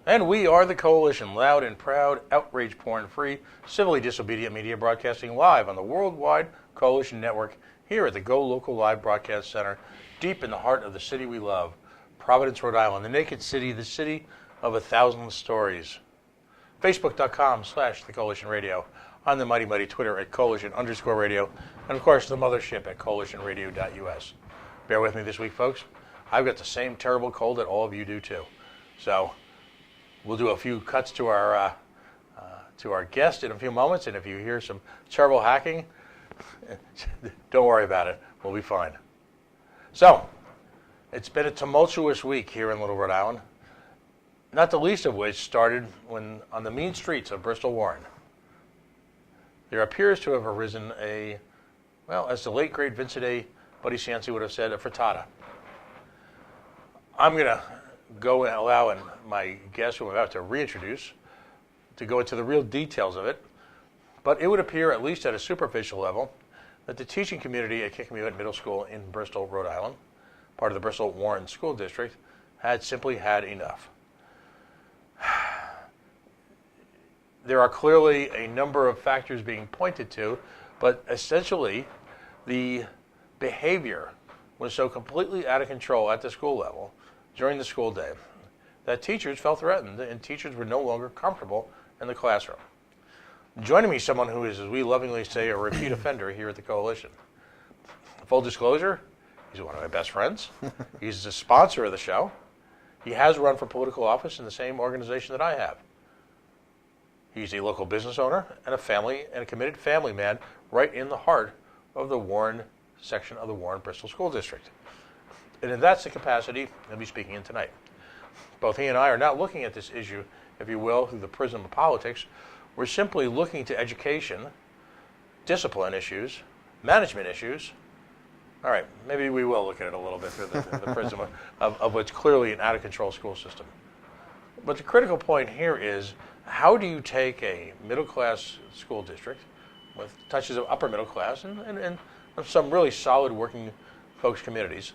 And we are the Coalition, loud and proud, outrage porn-free, civilly disobedient media broadcasting live on the worldwide Coalition Network here at the GoLocalLive Broadcast Center, deep in the heart of the city we love, Providence, Rhode Island, the naked city, the city of 1,000 stories. Facebook.com/The Coalition Radio, on the mighty Twitter at Coalition_radio, and of course the mothership at coalitionradio.us. Bear with me this week, folks. I've got the same terrible cold that all of you do too. So we'll do a few cuts to our guest in a few moments, and if you hear some terrible hacking, don't worry about it. We'll be fine. So, it's been a tumultuous week here in Little Rhode Island, not the least of which started when, on the mean streets of Bristol Warren, there appears to have arisen as the late great Vincent A. Buddy Cianci would have said, a frittata. I'm going to go and allow my guest, who I'm about to reintroduce, to go into the real details of it. But it would appear, at least at a superficial level, that the teaching community at Kickamuit Middle School in Bristol, Rhode Island, part of the Bristol Warren School District, had simply had enough. There are clearly a number of factors being pointed to, but essentially the behavior was so completely out of control at the school level during the school day that teachers felt threatened and teachers were no longer comfortable in the classroom. Joining me, someone who is, as we lovingly say, a repeat offender here at the Coalition. Full disclosure, he's one of my best friends. He's the sponsor of the show. He has run for political office in the same organization that I have. He's a local business owner and a committed family man right in the heart of the Warren section of the Warren Bristol School District. And that's the capacity he'll be speaking in tonight. Both he and I are not looking at this issue, if you will, through the prism of politics. We're simply looking to education, discipline issues, management issues. All right, maybe we will look at it a little bit through the prism of what's clearly an out-of-control school system. But the critical point here is, how do you take a middle-class school district with touches of upper middle class and some really solid working folks communities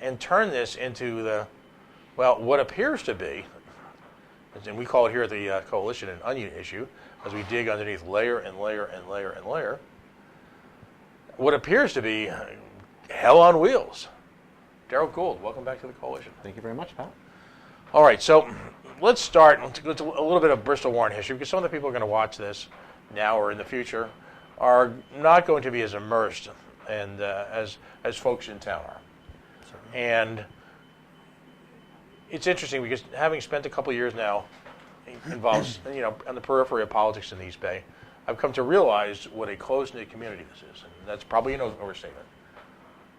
and turn this into what appears to be, and we call it here at the Coalition an onion issue, as we dig underneath layer and layer and layer and layer, what appears to be hell on wheels. Daryl Gould, welcome back to the Coalition. Thank you very much, Pat. All right, so let's start with a little bit of Bristol Warren history, because some of the people who are going to watch this now or in the future are not going to be as immersed and as folks in town are. And it's interesting because having spent a couple of years now involved, on the periphery of politics in the East Bay, I've come to realize what a close-knit community this is, and that's probably an overstatement.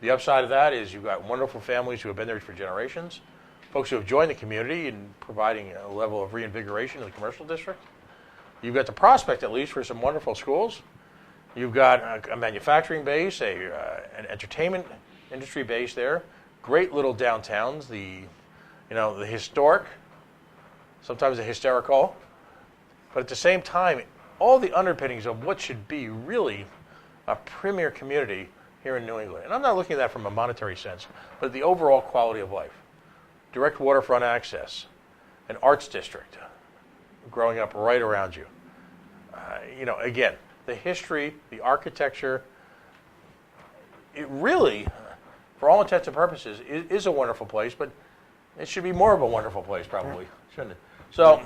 The upside of that is you've got wonderful families who have been there for generations, folks who have joined the community and providing a level of reinvigoration in the commercial district. You've got the prospect, at least, for some wonderful schools. You've got a manufacturing base, an entertainment industry base there, great little downtowns, the historic, sometimes the hysterical, but at the same time, all the underpinnings of what should be really a premier community here in New England. And I'm not looking at that from a monetary sense, but the overall quality of life. Direct waterfront access, an arts district growing up right around you. Again, the history, the architecture, it really, for all intents and purposes, is a wonderful place, but it should be more of a wonderful place, probably, shouldn't it? So,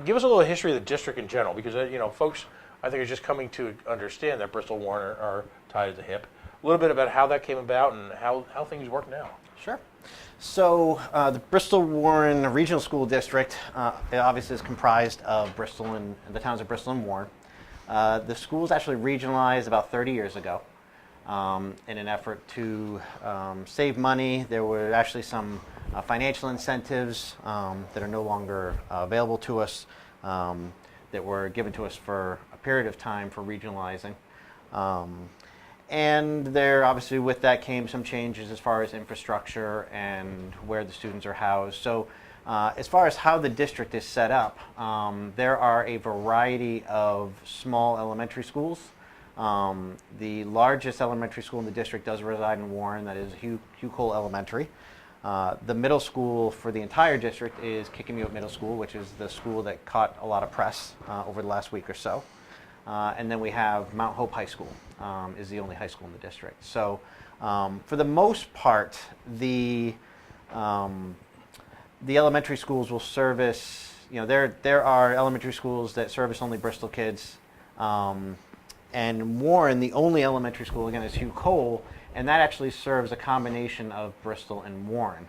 give us a little history of the district in general, because folks, I think, are just coming to understand that Bristol Warren are tied at the hip. A little bit about how that came about and how things work now. Sure. So, the Bristol Warren Regional School District obviously is comprised of Bristol and the towns of Bristol and Warren. The school's actually regionalized about 30 years ago. In an effort to save money. There were actually some financial incentives that are no longer available to us that were given to us for a period of time for regionalizing. And there, obviously, with that came some changes as far as infrastructure and where the students are housed. So as far as how the district is set up, there are a variety of small elementary schools. The largest elementary school in the district does reside in Warren, that is Hugh Cole Elementary. The middle school for the entire district is Kickapoo Middle School, which is the school that caught a lot of press over the last week or so. And then we have Mount Hope High School is the only high school in the district. So for the most part, the elementary schools will service, there are elementary schools that service only Bristol kids. And Warren, the only elementary school, again, is Hugh Cole, and that actually serves a combination of Bristol and Warren.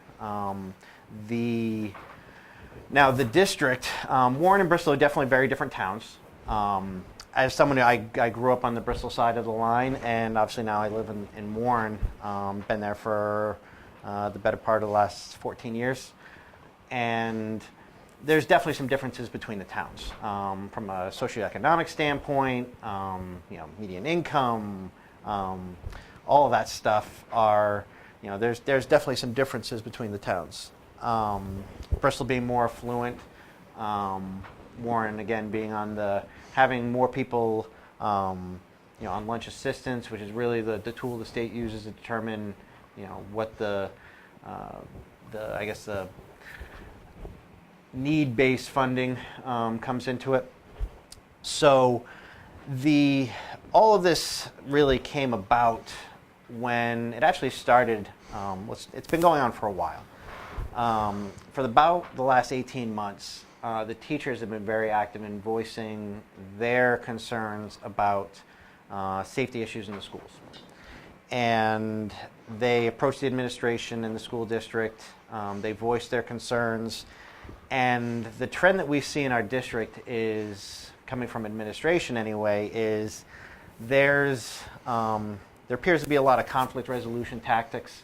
Now the district, Warren and Bristol are definitely very different towns. As someone, I grew up on the Bristol side of the line, and obviously now I live in Warren. Been there for the better part of the last 14 years. And there's definitely some differences between the towns. From a socioeconomic standpoint, median income, all of that stuff are, there's definitely some differences between the towns. Bristol being more affluent, Warren again being having more people, on lunch assistance, which is really the tool the state uses to determine, what the need-based funding comes into it. So all of this really came about when it actually started. It's been going on for a while. For about the last 18 months, the teachers have been very active in voicing their concerns about safety issues in the schools. And they approached the administration in the school district. They voiced their concerns. And the trend that we see in our district is, coming from administration anyway, is there appears to be a lot of conflict resolution tactics.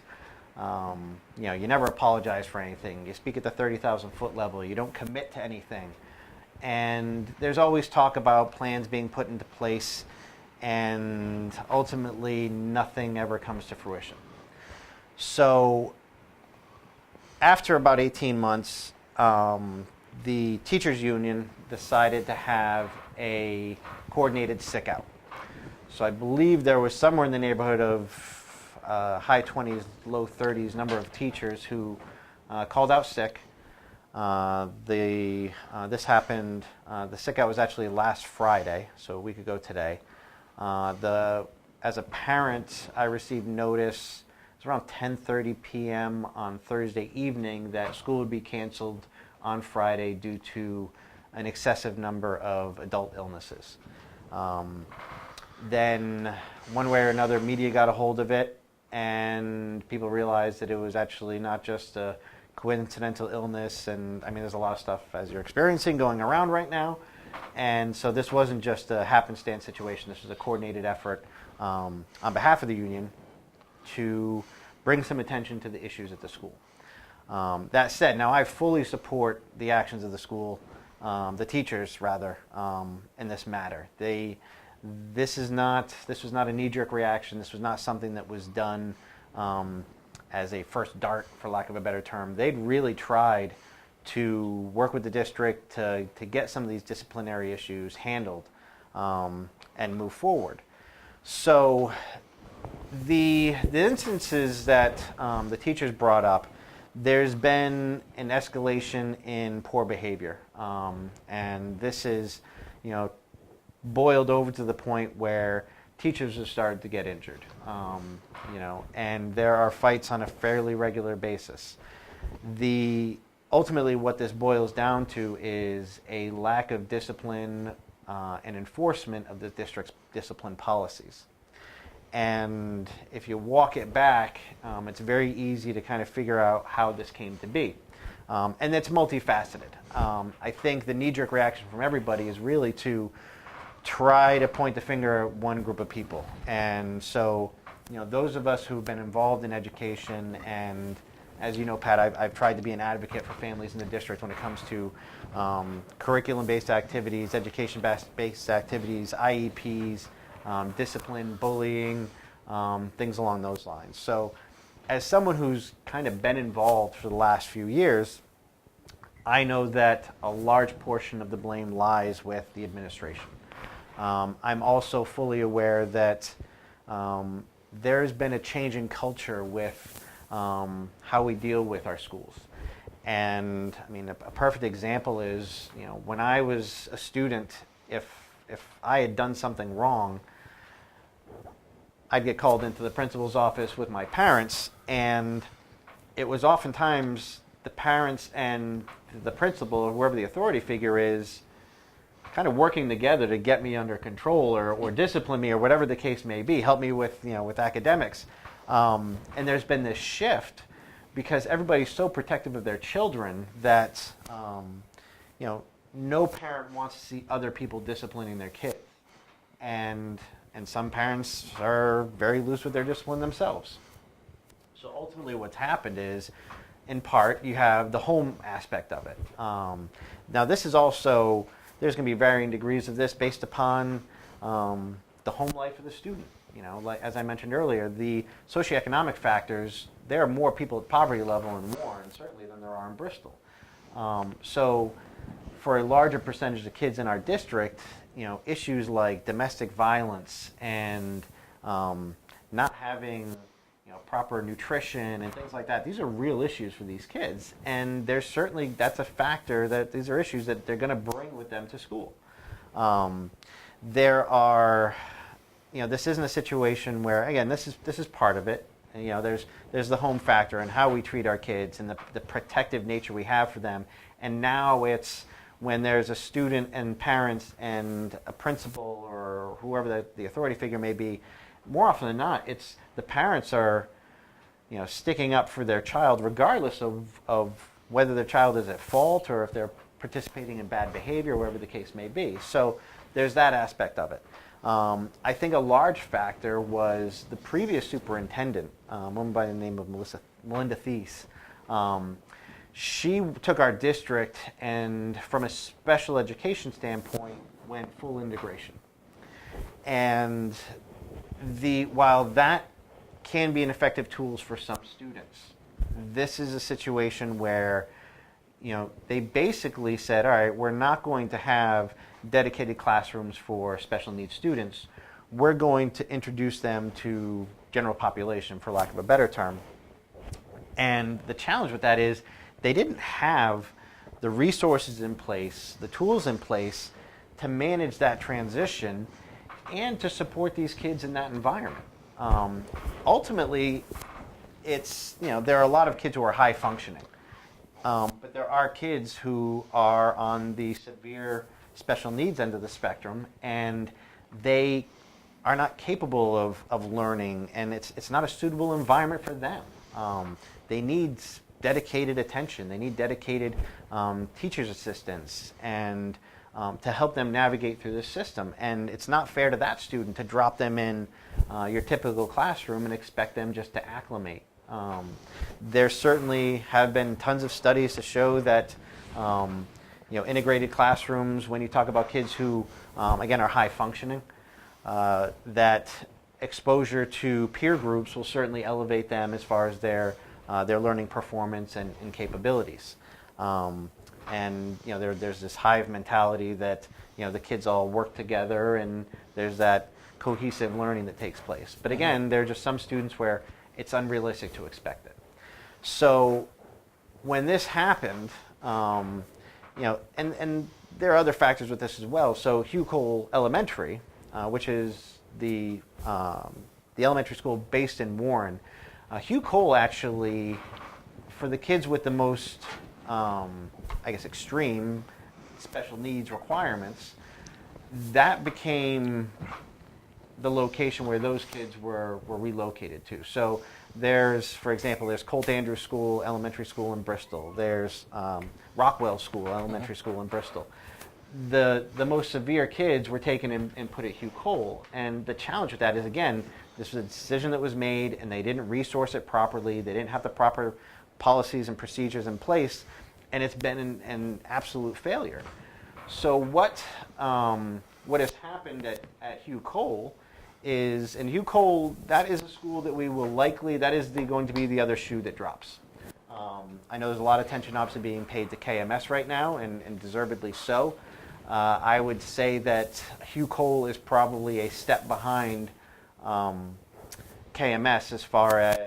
You never apologize for anything. You speak at the 30,000-foot level. You don't commit to anything. And there's always talk about plans being put into place, and ultimately nothing ever comes to fruition. So after about 18 months, the teachers union decided to have a coordinated sick out. So I believe there was somewhere in the neighborhood of high 20s, low 30s number of teachers who called out sick. This happened, the sick out was actually last Friday, so a week ago today. As a parent, I received notice, it was around 10:30 p.m. on Thursday evening, that school would be canceled on Friday due to an excessive number of adult illnesses. Then, one way or another, media got a hold of it, and people realized that it was actually not just a coincidental illness, and there's a lot of stuff, as you're experiencing, going around right now. And so this wasn't just a happenstance situation. This was a coordinated effort on behalf of the union to bring some attention to the issues at the school. That said, now I fully support the actions of the school, the teachers rather, in this matter. This was not a knee-jerk reaction. This was not something that was done as a first dart, for lack of a better term. They'd really tried to work with the district to get some of these disciplinary issues handled and move forward. So the instances that the teachers brought up, there's been an escalation in poor behavior, and this is, boiled over to the point where teachers have started to get injured, and there are fights on a fairly regular basis. Ultimately, what this boils down to is a lack of discipline and enforcement of the district's discipline policies. And if you walk it back, it's very easy to kind of figure out how this came to be. And it's multifaceted. I think the knee-jerk reaction from everybody is really to try to point the finger at one group of people. And so, those of us who've been involved in education, and as you know, Pat, I've tried to be an advocate for families in the district when it comes to curriculum-based activities, education-based activities, IEPs, discipline, bullying, things along those lines. So as someone who's kind of been involved for the last few years, I know that a large portion of the blame lies with the administration. I'm also fully aware that there's been a change in culture with how we deal with our schools. And I mean, a perfect example is, when I was a student, if I had done something wrong, I'd get called into the principal's office with my parents, and it was oftentimes the parents and the principal, or whoever the authority figure is, kind of working together to get me under control or discipline me or whatever the case may be, help me with academics. And there's been this shift because everybody's so protective of their children that no parent wants to see other people disciplining their kids. And some parents are very loose with their discipline themselves. So ultimately what's happened is, in part, you have the home aspect of it. Now this is also, there's going to be varying degrees of this based upon the home life of the student. Like as I mentioned earlier, the socioeconomic factors, there are more people at poverty level in Warren, certainly, than there are in Bristol. So for a larger percentage of kids in our district, issues like domestic violence and not having proper nutrition and things like that, these are real issues for these kids. And there's certainly, that's a factor, that these are issues that they're going to bring with them to school. There are, this isn't a situation where, again, this is part of it. There's the home factor and how we treat our kids and the protective nature we have for them. And now it's when there's a student and parents and a principal or whoever the authority figure may be, more often than not, it's the parents are, sticking up for their child regardless of whether their child is at fault or if they're participating in bad behavior, whatever the case may be. So there's that aspect of it. I think a large factor was the previous superintendent, a woman by the name of Melinda Thies. She took our district and, from a special education standpoint, went full integration. And while that can be an effective tool for some students, this is a situation where they basically said, all right, we're not going to have dedicated classrooms for special needs students. We're going to introduce them to general population, for lack of a better term. And the challenge with that is they didn't have the resources in place, the tools in place to manage that transition and to support these kids in that environment. Ultimately, it's, there are a lot of kids who are high functioning, but there are kids who are on the severe special needs end of the spectrum, and they are not capable of learning, and it's not a suitable environment for them. They need dedicated attention. They need dedicated teacher's assistants and to help them navigate through this system. And it's not fair to that student to drop them in your typical classroom and expect them just to acclimate. There certainly have been tons of studies to show that integrated classrooms, when you talk about kids who, again, are high functioning, that exposure to peer groups will certainly elevate them as far as their learning performance and capabilities. And there's this hive mentality that the kids all work together, and there's that cohesive learning that takes place. But again, there are just some students where it's unrealistic to expect it. So when this happened, and there are other factors with this as well. So Hugh Cole Elementary, which is the elementary school based in Warren, Hugh Cole actually, for the kids with the most, extreme special needs requirements, that became the location where those kids were relocated to. So there's, for example, there's Colt Andrews School Elementary School in Bristol. There's Rockwell School Elementary School in Bristol. The most severe kids were taken and put at Hugh Cole. And the challenge with that is, again, this was a decision that was made, and they didn't resource it properly. They didn't have the proper policies and procedures in place, and it's been an absolute failure. So what has happened at Hugh Cole is, and Hugh Cole, that is a school that we will likely, that is going to be the other shoe that drops. I know there's a lot of attention obviously being paid to KMS right now, and deservedly so. I would say that Hugh Cole is probably a step behind KMS as far as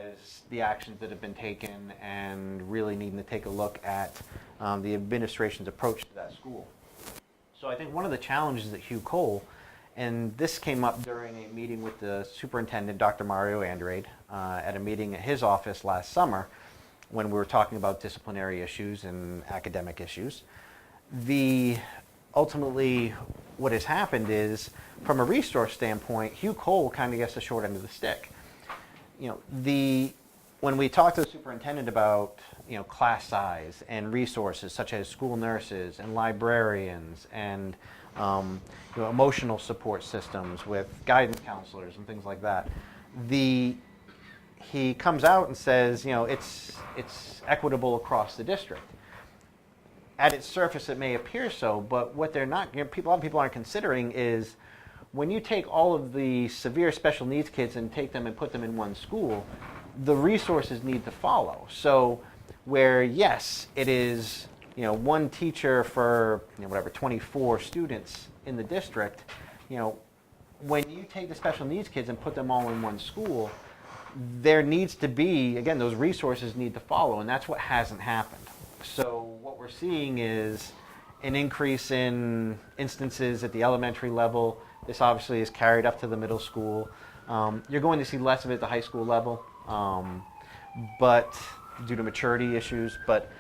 the actions that have been taken and really needing to take a look at the administration's approach to that school. So I think one of the challenges that Hugh Cole, and this came up during a meeting with the superintendent, Dr. Mario Andrade, at a meeting at his office last summer when we were talking about disciplinary issues and academic issues. Ultimately, what has happened is, from a resource standpoint, Hugh Cole kind of gets the short end of the stick. When we talk to the superintendent about class size and resources such as school nurses and librarians and emotional support systems with guidance counselors and things like that, he comes out and says it's equitable across the district. At its surface, it may appear so, but what they're not, a lot of people aren't considering is when you take all of the severe special needs kids and take them and put them in one school, the resources need to follow. So where, yes, it is, one teacher for, 24 students in the district, when you take the special needs kids and put them all in one school, there needs to be, again, those resources need to follow, and that's what hasn't happened. So what we're seeing is an increase in instances at the elementary level. This obviously is carried up to the middle school. You're going to see less of it at the high school level, but due to maturity issues. But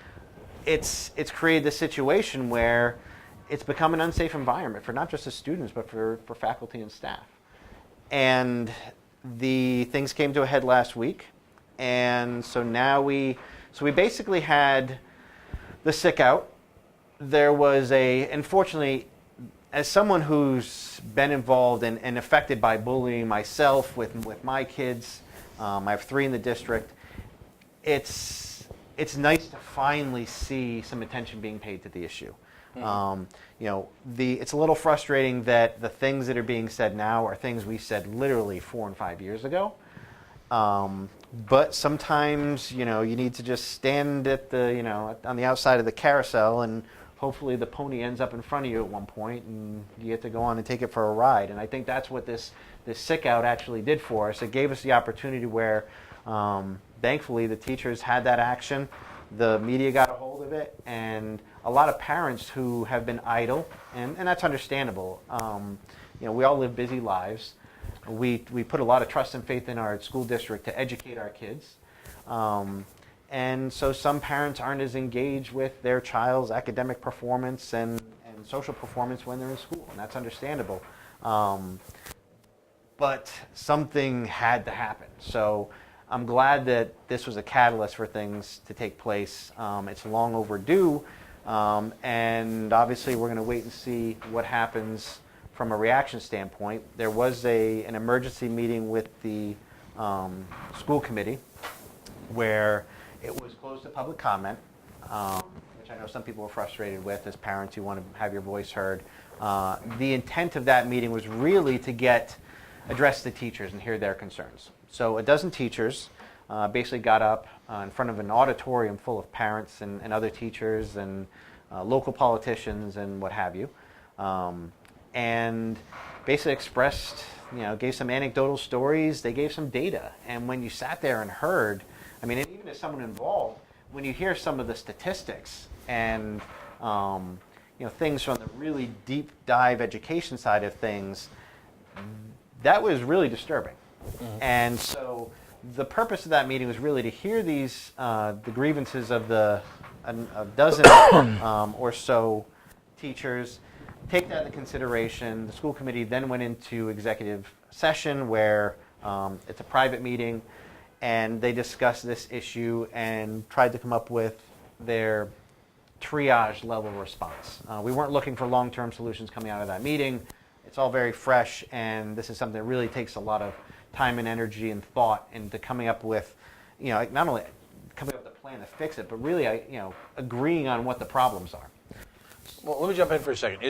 it's created this situation where it's become an unsafe environment for not just the students, but for faculty and staff. And the things came to a head last week, and so now we basically had the sick out. There was unfortunately, as someone who's been involved and affected by bullying myself with my kids, I have 3 in the district, it's nice to finally see some attention being paid to the issue. It's a little frustrating that the things that are being said now are things we said literally 4 and 5 years ago. But sometimes, you need to just stand at on the outside of the carousel, and hopefully the pony ends up in front of you at one point, and you get to go on and take it for a ride. And I think that's what this sick out actually did for us. It gave us the opportunity where, thankfully, the teachers had that action. The media got a hold of it, and a lot of parents who have been idle, and that's understandable. We all live busy lives. We put a lot of trust and faith in our school district to educate our kids. And so some parents aren't as engaged with their child's academic performance and social performance when they're in school, and that's understandable. But something had to happen. So I'm glad that this was a catalyst for things to take place. It's long overdue, and obviously we're going to wait and see what happens from a reaction standpoint. There was an emergency meeting with the school committee where it was closed to public comment, which I know some people were frustrated with as parents who want to have your voice heard. The intent of that meeting was really to address the teachers and hear their concerns. So a dozen teachers basically got up in front of an auditorium full of parents and other teachers and local politicians and what have you, and basically expressed, gave some anecdotal stories. They gave some data. And when you sat there and heard, and even as someone involved, when you hear some of the statistics and things from the really deep dive education side of things, that was really disturbing. Mm-hmm. And so the purpose of that meeting was really to hear these the grievances of a dozen or so teachers, take that into consideration. The school committee then went into executive session where it's a private meeting, and they discussed this issue and tried to come up with their triage level response. We weren't looking for long-term solutions coming out of that meeting. It's all very fresh, and this is something that really takes a lot of time and energy and thought into coming up with, not only coming up with a plan to fix it, but really, agreeing on what the problems are. Well, let me jump in for a second.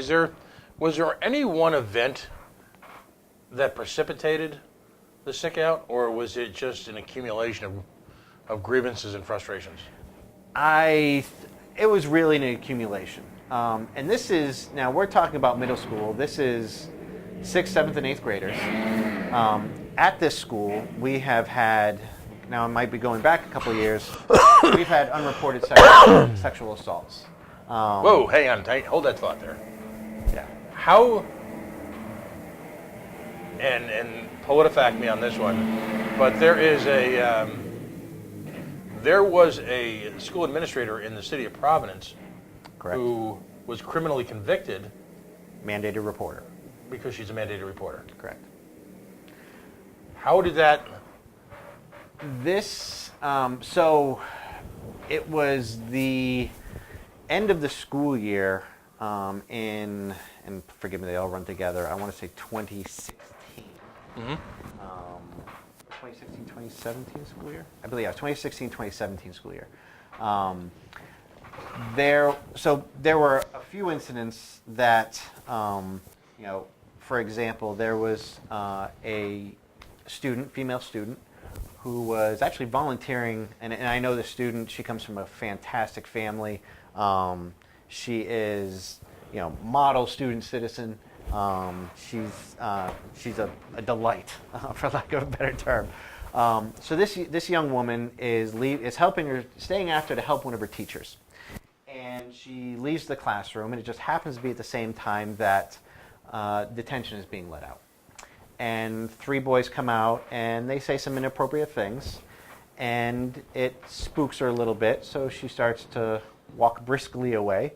Was there any one event that precipitated the sick out, or was it just an accumulation of grievances and frustrations? It was really an accumulation. And this is, now we're talking about middle school. This is 6th, 7th, and 8th graders. At this school, we have had, now it might be going back a couple of years, we've had unreported sexual assaults. Whoa, hang on, hold that thought there. Yeah. How, and PolitiFact me on this one, but there was a school administrator in the city of Providence Correct. who was criminally convicted. Mandated reporter. Because she's a mandated reporter. Correct. How did that? This, so it was the end of the school year and forgive me, they all run together, I want to say 2016. Mm-hmm. 2016, 2017 school year? I believe, yeah, 2016, 2017 school year. There were a few incidents that, for example, there was a student, female student, who was actually volunteering, and I know the student, she comes from a fantastic family. She is, model student citizen. She's a delight, for lack of a better term. So this young woman is staying after to help one of her teachers, and she leaves the classroom, and it just happens to be at the same time that detention is being let out. And 3 boys come out, and they say some inappropriate things, and it spooks her a little bit, so she starts to walk briskly away,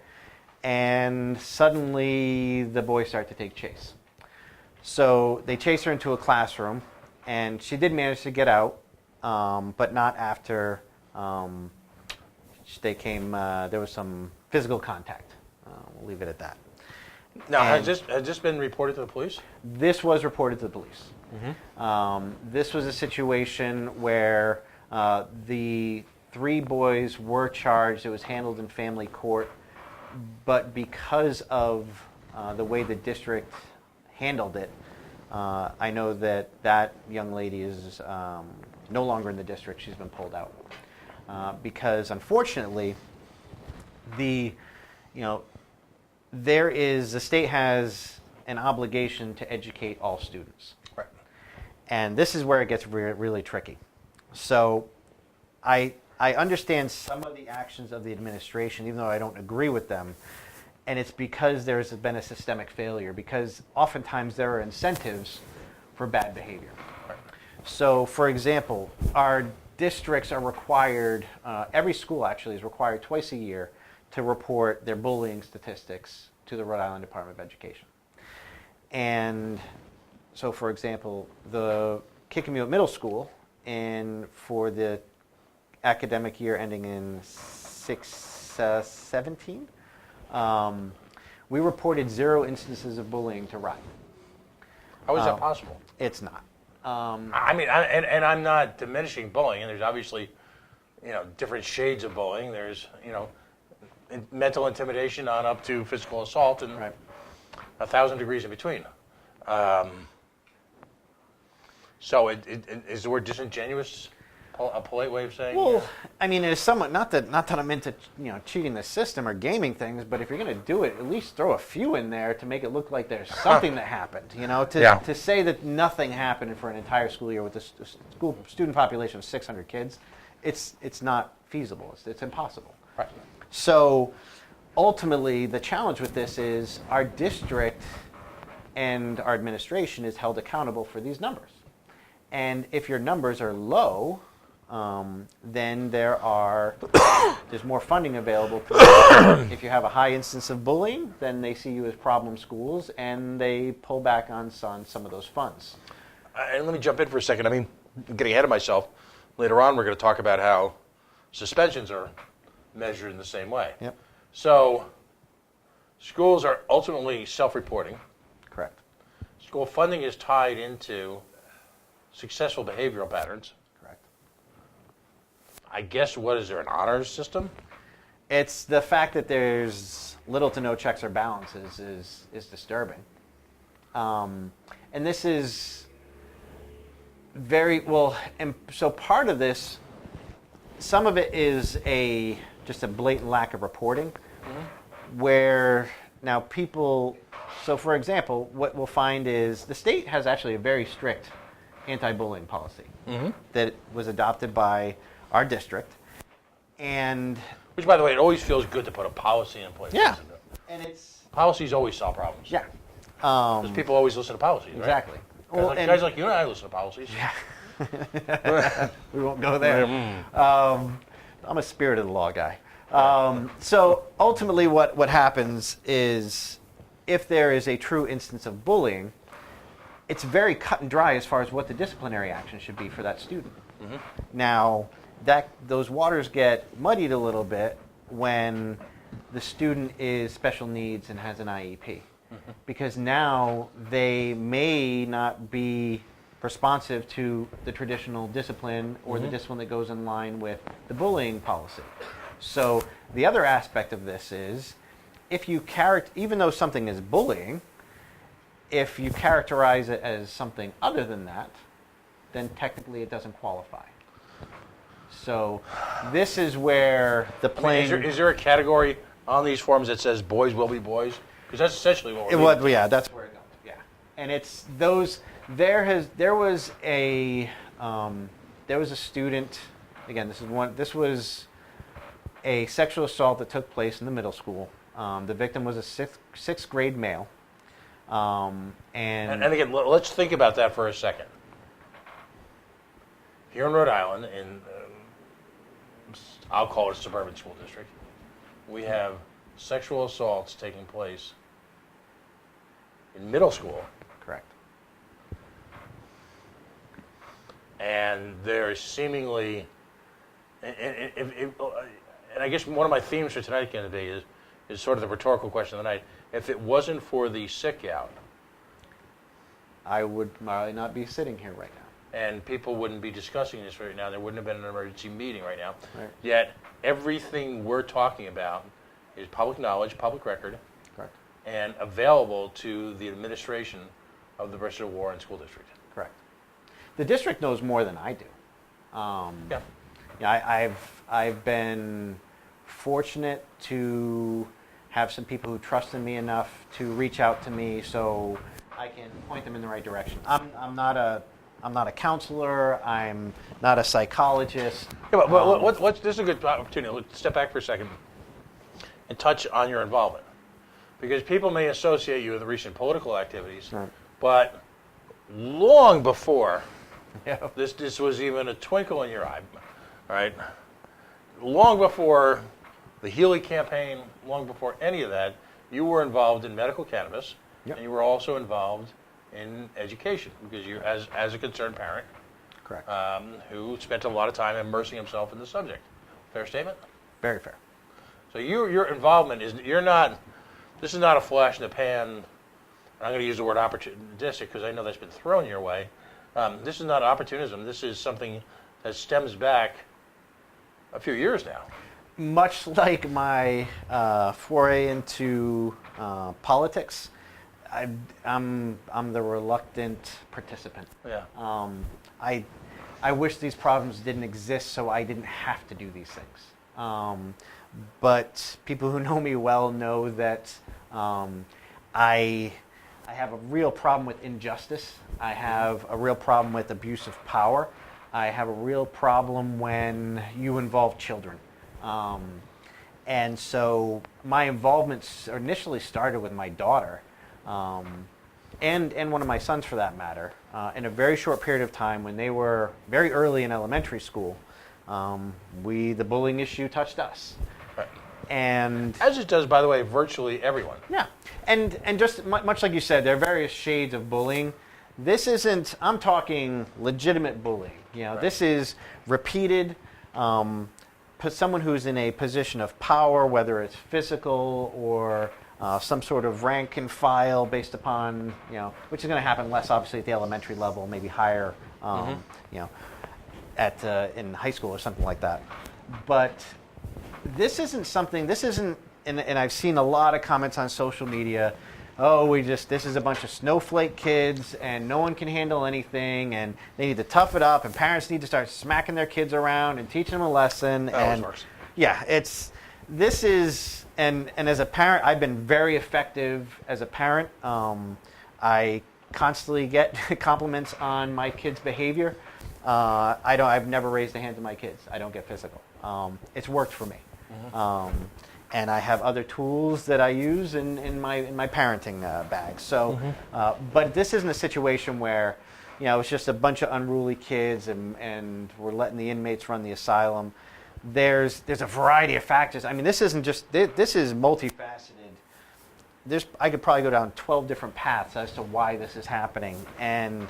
and suddenly the boys start to take chase. So they chase her into a classroom, and she did manage to get out, but not after they came, there was some physical contact. We'll leave it at that. Now, has this been reported to the police? This was reported to the police. Mm-hmm. This was a situation where the 3 boys were charged. It was handled in family court, but because of the way the district handled it, I know that young lady is no longer in the district. She's been pulled out because, unfortunately, the state has an obligation to educate all students. Right. And this is where it gets really tricky. So I understand some of the actions of the administration, even though I don't agree with them, and it's because there's been a systemic failure, because oftentimes there are incentives for bad behavior. Right. So, for example, our districts are required, every school actually is required twice a year to report their bullying statistics to the Rhode Island Department of Education. And so, for example, the Kickamuit Middle School, and for the academic year ending in 17, we reported 0 instances of bullying to Rhode. How is that possible? It's not. I mean, and I'm not diminishing bullying, and there's obviously, different shades of bullying. There's, mental intimidation on up to physical assault, and Right. 1,000 degrees in between. So is the word disingenuous a polite way of saying? Well, I mean, it is somewhat, not that I'm into cheating the system or gaming things, but if you're going to do it, at least throw a few in there to make it look like there's something that happened. To say that nothing happened for an entire school year with a school student population of 600 kids, it's not feasible. It's impossible. Right. So ultimately, the challenge with this is our district and our administration is held accountable for these numbers. And if your numbers are low, then there's more funding available. If you have a high instance of bullying, then they see you as problem schools, and they pull back on some of those funds. And let me jump in for a second. I mean, getting ahead of myself, later on we're going to talk about how suspensions are measured in the same way. Yep. So schools are ultimately self-reporting. Correct. School funding is tied into successful behavioral patterns. Correct. I guess, is there an honors system? It's the fact that there's little to no checks or balances is disturbing. And this is very well, and so part of this, some of it is just a blatant lack of reporting, where now people, so for example, what we'll find is the state has actually a very strict anti-bullying policy that was adopted by our district. And which, by the way, it always feels good to put a policy in place. yeah, and it's policies always solve problems. yeah, because people always listen to policies. Right? Exactly. Well, guys like you and I listen to policies. Yeah. We won't go there. I'm a spirit of the law guy. So ultimately what happens is if there is a true instance of bullying, it's very cut and dry as far as what the disciplinary action should be for that student. Now, those waters get muddied a little bit when the student is special needs and has an IEP. Because now they may not be responsive to the traditional discipline or the discipline that goes in line with the bullying policy. So the other aspect of this is, if you even though something is bullying, if you characterize it as something other than that, then technically it doesn't qualify. So this is where the playing... Is there a category on these forms that says boys will be boys? Because that's essentially what we're doing. Yeah, that's where it goes. Yeah, and it's those. There was a student. Again, this was a sexual assault that took place in the middle school. The victim was a sixth grade male. And again, let's think about that for a second. Here in Rhode Island, I'll call it a suburban school district, we have sexual assaults taking place in middle school. Correct. And there's seemingly, and I guess one of my themes for tonight again today is sort of the rhetorical question of the night. If it wasn't for the sick out, I would probably not be sitting here right now. And people wouldn't be discussing this right now. There wouldn't have been an emergency meeting right now. Right. Yet everything we're talking about is public knowledge, public record. Correct. And available to the administration of the Bristol Warren School District. Correct. The district knows more than I do. Yeah, I've been fortunate to have some people who trusted me enough to reach out to me so I can point them in the right direction. I'm not a counselor. I'm not a psychologist. Yeah, but this is a good opportunity. Let's step back for a second and touch on your involvement. Because people may associate you with recent political activities, right. But long before Yeah. this was even a twinkle in your eye, right? Long before the Healy campaign, long before any of that, you were involved in medical cannabis, Yep. and you were also involved in education because you, as a concerned parent, Correct. Who spent a lot of time immersing himself in the subject. Fair statement? Very fair. So your involvement this is not a flash in the pan. I'm going to use the word opportunistic because I know that's been thrown your way. This is not opportunism. This is something that stems back a few years now. Much like my foray into politics, I'm the reluctant participant. Yeah. I wish these problems didn't exist so I didn't have to do these things. But people who know me well know that I have a real problem with injustice. I have a real problem with abuse of power. I have a real problem when you involve children. And so my involvement initially started with my daughter, and one of my sons for that matter, in a very short period of time when they were very early in elementary school. The bullying issue touched us. Right. And as it does, by the way, virtually everyone. Yeah, and just much like you said, there are various shades of bullying. This isn't, I'm talking legitimate bullying. Right. This is repeated, someone who's in a position of power, whether it's physical or some sort of rank and file based upon, which is going to happen less obviously at the elementary level, maybe higher, in high school or something like that. But this isn't, and I've seen a lot of comments on social media, this is a bunch of snowflake kids and no one can handle anything and they need to tough it up and parents need to start smacking their kids around and teaching them a lesson. Always works. Yeah, and as a parent, I've been very effective as a parent. I constantly get compliments on my kids' behavior. I've never raised a hand to my kids. I don't get physical. It's worked for me. And I have other tools that I use in my parenting bag. So, but this isn't a situation where, it's just a bunch of unruly kids and we're letting the inmates run the asylum. There's a variety of factors. I mean, this isn't just, this is multifaceted. I could probably go down 12 different paths as to why this is happening. And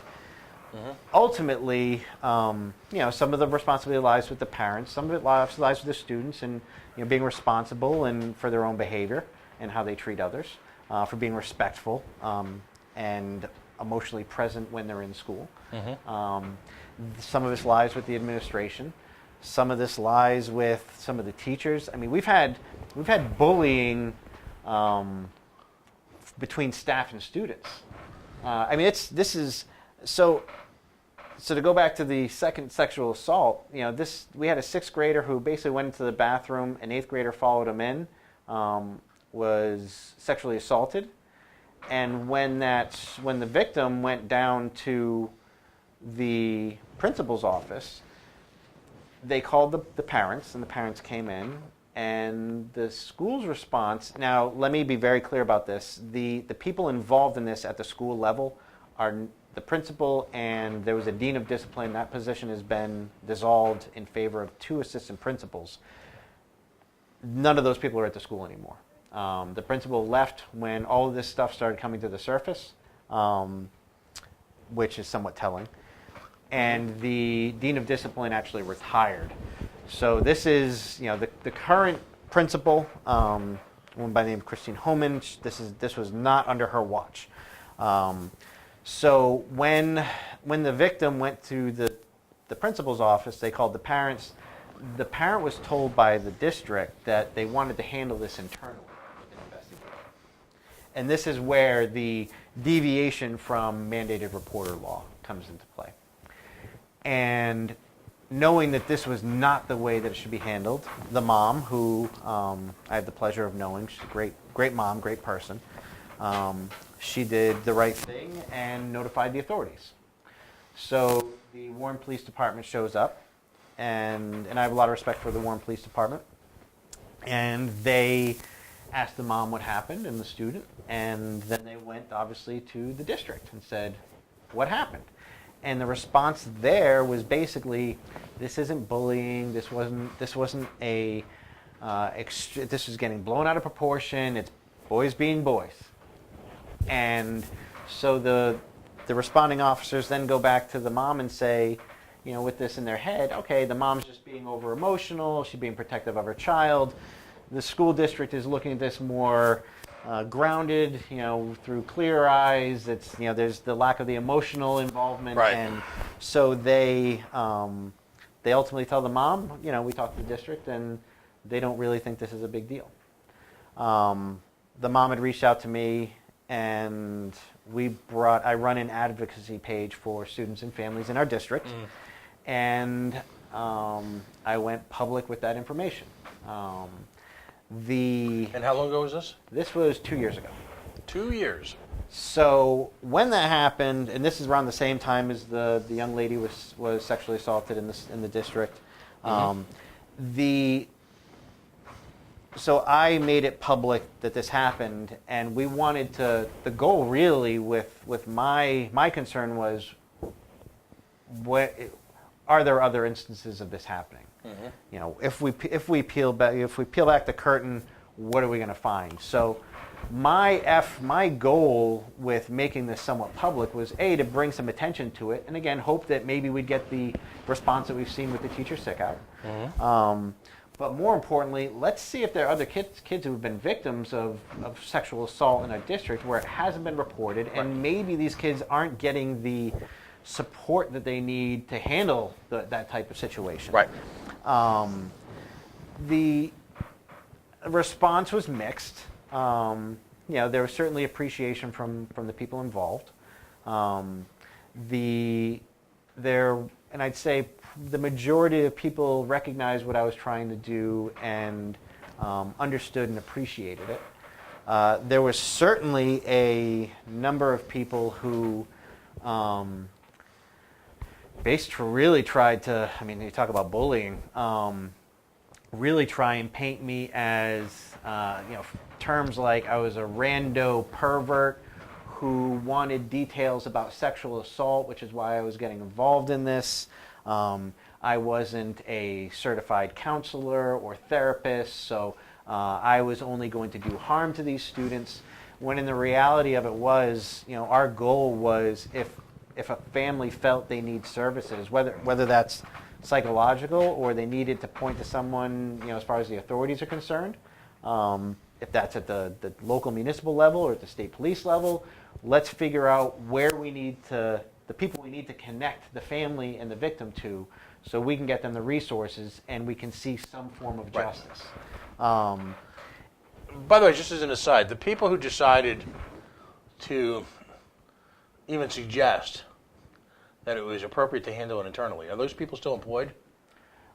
ultimately, some of the responsibility lies with the parents. Some of it lies with the students and being responsible and for their own behavior and how they treat others, for being respectful and emotionally present when they're in school. Some of this lies with the administration. Some of this lies with some of the teachers. I mean, we've had bullying between staff and students. So to go back to the second sexual assault, we had a 6th grader who basically went into the bathroom, an 8th grader followed him in, was sexually assaulted, and when the victim went down to the principal's office, they called the parents, and the parents came in, and the school's response. Now, let me be very clear about this. The people involved in this at the school level are the principal, and there was a dean of discipline. That position has been dissolved in favor of 2 assistant principals. None of those people are at the school anymore. The principal left when all of this stuff started coming to the surface, which is somewhat telling. And the dean of discipline actually retired. So this is, the current principal, a woman by the name of Christine Homan. This was not under her watch. So when the victim went to the principal's office, they called the parents. The parent was told by the district that they wanted to handle this internally with an investigation. And this is where the deviation from mandated reporter law comes into play. And knowing that this was not the way that it should be handled, the mom, who I have the pleasure of knowing, she's a great mom, great person, she did the right thing and notified the authorities. So the Warren Police Department shows up, and I have a lot of respect for the Warren Police Department, and they asked the mom what happened and the student, and then they went obviously to the district and said, what happened? And the response there was basically, this isn't bullying. This wasn't a. This was getting blown out of proportion. It's boys being boys. And so the responding officers then go back to the mom and say, with this in their head, okay, the mom's just being over emotional. She's being protective of her child. The school district is looking at this more grounded, through clear eyes. It's, there's the lack of the emotional involvement, right. And so they ultimately tell the mom, we talked to the district, and they don't really think this is a big deal. The mom had reached out to me, and I run an advocacy page for students and families in our district, and I went public with that information. And how long ago was this? This was 2 years ago. 2 years. So when that happened, and this is around the same time as the young lady was sexually assaulted in the district, so I made it public that this happened, and we wanted to. The goal really with my concern was, are there other instances of this happening? If we peel back the curtain, what are we going to find? So my goal with making this somewhat public was to bring some attention to it, and again, hope that maybe we'd get the response that we've seen with the teacher sick hour. But more importantly, let's see if there are other kids who have been victims of sexual assault in our district where it hasn't been reported, and maybe these kids aren't getting the support that they need to handle that type of situation. Right. The response was mixed. There was certainly appreciation from the people involved. And I'd say the majority of people recognized what I was trying to do and understood and appreciated it. There was certainly a number of people who really tried to, I mean, you talk about bullying, really try and paint me as, terms like I was a rando pervert who wanted details about sexual assault, which is why I was getting involved in this. I wasn't a certified counselor or therapist, so I was only going to do harm to these students, when in the reality of it was, our goal was if a family felt they need services, whether that's psychological or they needed to point to someone, as far as the authorities are concerned, if that's at the local municipal level or at the state police level, let's figure out where we need to, the people we need to connect the family and the victim to, so we can get them the resources and we can see some form of justice. By the way, just as an aside, the people who decided to even suggest that it was appropriate to handle it internally, are those people still employed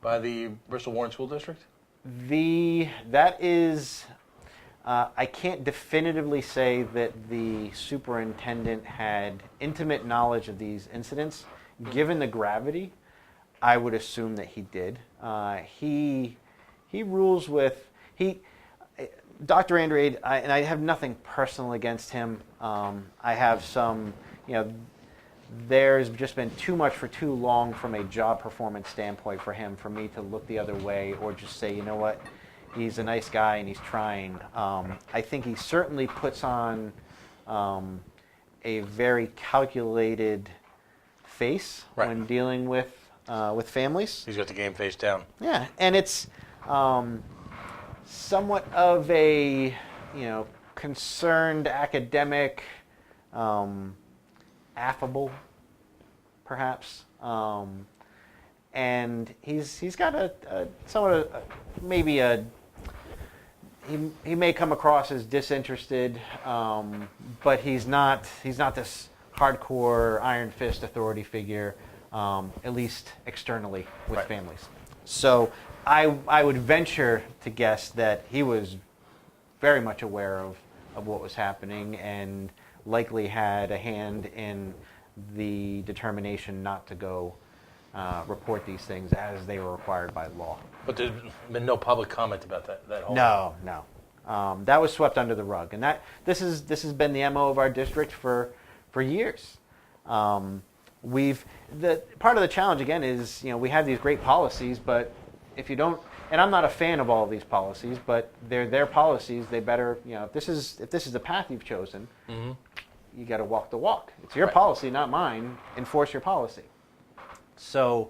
by the Bristol Warren School District? That is, I can't definitively say that the superintendent had intimate knowledge of these incidents. Given the gravity, I would assume that he did. He rules with, Dr. Andrade, and I have nothing personal against him. I have some, there's just been too much for too long from a job performance standpoint for him, for me to look the other way or just say, you know what, he's a nice guy and he's trying. I think he certainly puts on a very calculated face when dealing with families. He's got the game face down. Yeah, and it's somewhat of a concerned academic, affable, perhaps, and he's got a somewhat maybe a. He may come across as disinterested, but he's not this hardcore iron fist authority figure, at least externally with families. So I would venture to guess that he was very much aware of what was happening and likely had a hand in the determination not to go report these things as they were required by law. But there's been no public comment about that whole... No. That was swept under the rug. And this has been the MO of our district for years. Part of the challenge, again, is we have these great policies, but if you don't, and I'm not a fan of all of these policies, but they're their policies. They better, if this is the path you've chosen, you got to walk the walk. It's your policy, not mine. Enforce your policy. So,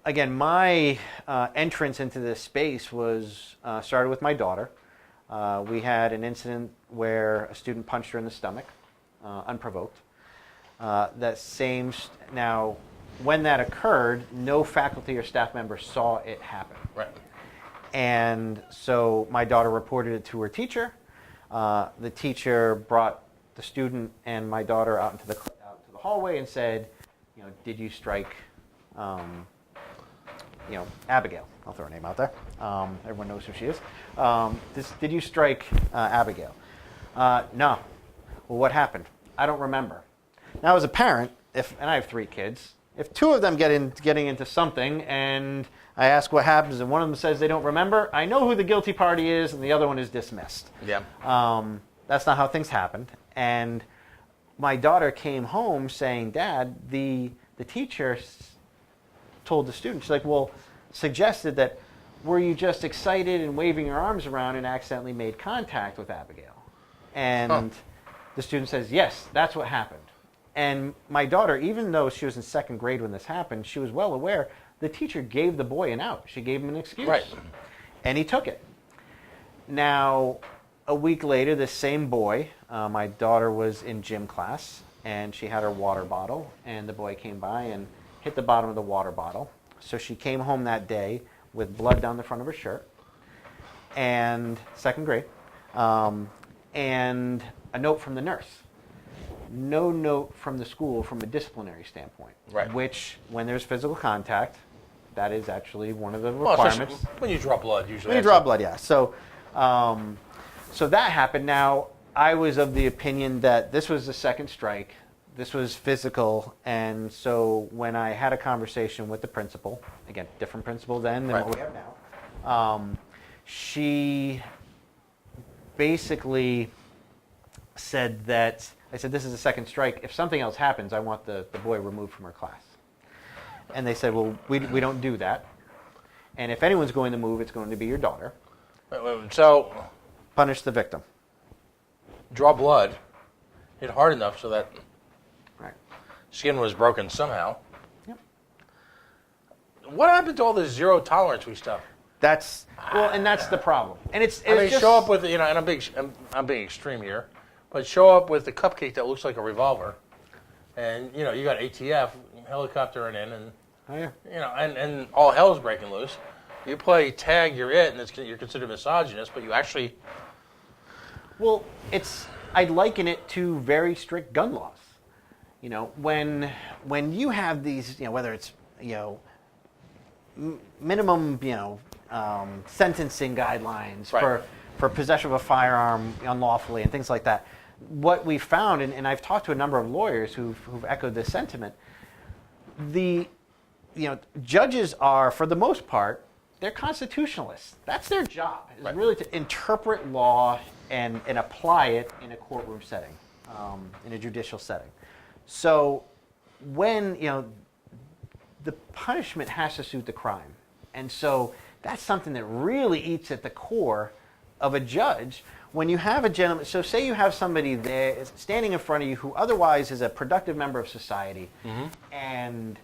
again, my entrance into this space was started with my daughter. We had an incident where a student punched her in the stomach, unprovoked. Now, when that occurred, no faculty or staff member saw it happen. Right. And so my daughter reported it to her teacher. The teacher brought the student and my daughter out to the hallway and said, did you strike, Abigail? I'll throw her name out there. Everyone knows who she is. Did you strike Abigail? No. Well, what happened? I don't remember. Now, as a parent, and I have 3 kids, if 2 of them getting into something and I ask what happens and one of them says they don't remember, I know who the guilty party is and the other one is dismissed. Yeah. That's not how things happened. And my daughter came home saying, Dad, the teacher told the student, she's like, well, suggested that, were you just excited and waving your arms around and accidentally made contact with Abigail? And the student says, yes, that's what happened. And my daughter, even though she was in 2nd grade when this happened, she was well aware the teacher gave the boy an out. She gave him an excuse. Right. And he took it. Now, a week later, this same boy, my daughter was in gym class, and she had her water bottle, and the boy came by and hit the bottom of the water bottle. So she came home that day with blood down the front of her shirt, and 2nd grade, and a note from the nurse. No note from the school from a disciplinary standpoint, which, when there's physical contact, that is actually one of the requirements. When you draw blood, usually. When you draw blood, yeah. So that happened. Now, I was of the opinion that this was the second strike. This was physical. And so when I had a conversation with the principal, again, different principal then than what we have now, she basically said that, I said, this is a second strike. If something else happens, I want the boy removed from her class. And they said, well, we don't do that. And if anyone's going to move, it's going to be your daughter. So, punish the victim. Draw blood. Hit hard enough so that Right. skin was broken somehow. Yep. What happened to all this zero tolerance stuff? That's the problem. And it's just, show up with, and I'm being extreme here, but show up with a cupcake that looks like a revolver, and you got ATF helicoptering in, and and all hell's breaking loose. You play tag, you're it, and you're considered misogynist, but you actually. Well, I liken it to very strict gun laws. When you have these, whether it's minimum, sentencing guidelines for possession of a firearm unlawfully and things like that. What we found, and I've talked to a number of lawyers who've echoed this sentiment, judges are, for the most part, they're constitutionalists. That's their job, is really to interpret law and apply it in a courtroom setting, in a judicial setting. So when, the punishment has to suit the crime. And so that's something that really eats at the core of a judge. When you have a gentleman, so say you have somebody there standing in front of you who otherwise is a productive member of society, and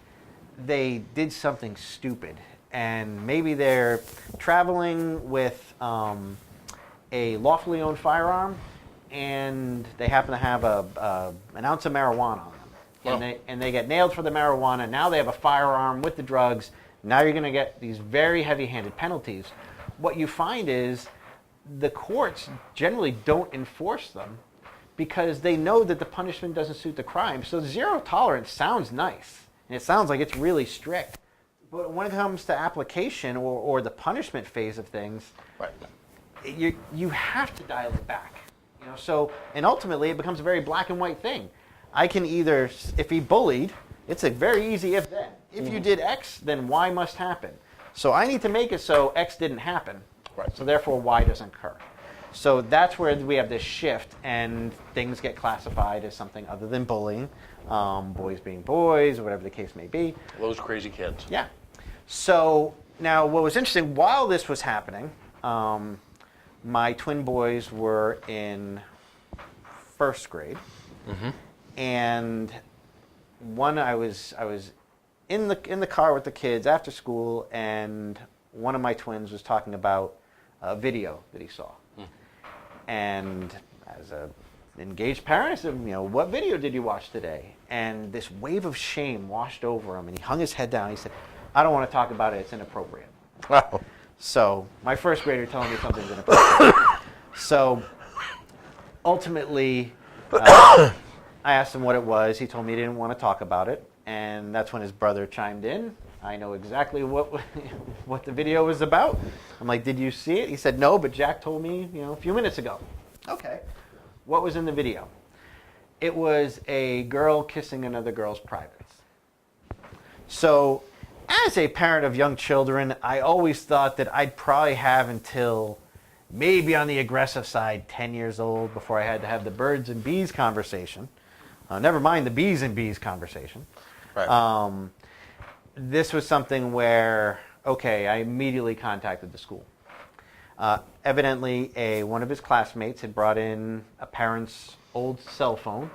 they did something stupid. And maybe they're traveling with a lawfully owned firearm, and they happen to have an ounce of marijuana on them. And they get nailed for the marijuana. Now they have a firearm with the drugs. Now you're going to get these very heavy-handed penalties. What you find is the courts generally don't enforce them because they know that the punishment doesn't suit the crime. So zero tolerance sounds nice, and it sounds like it's really strict. But when it comes to application or the punishment phase of things, you have to dial it back. And ultimately it becomes a very black and white thing. I can either, if he bullied, it's a very easy if-then. If you did X, then Y must happen. So I need to make it so X didn't happen. So therefore Y doesn't occur. So that's where we have this shift, and things get classified as something other than bullying, boys being boys, or whatever the case may be. Those crazy kids. Yeah. So now what was interesting, while this was happening, my twin boys were in first grade. And I was in the car with the kids after school, and one of my twins was talking about a video that he saw. And as an engaged parent, I said, what video did you watch today? And this wave of shame washed over him, and he hung his head down. He said, I don't want to talk about it. It's inappropriate. Wow. So my first grader telling me something's inappropriate. So ultimately, I asked him what it was. He told me he didn't want to talk about it. And that's when his brother chimed in. I know exactly what the video was about. I'm like, did you see it? He said, no, but Jack told me, a few minutes ago. Okay. What was in the video? It was a girl kissing another girl's privates. So as a parent of young children, I always thought that I'd probably have until maybe on the aggressive side, 10 years old, before I had to have the birds and bees conversation. Never mind the bees and bees conversation. Right. This was something where, I immediately contacted the school. Evidently, one of his classmates had brought in a parent's old cell phone,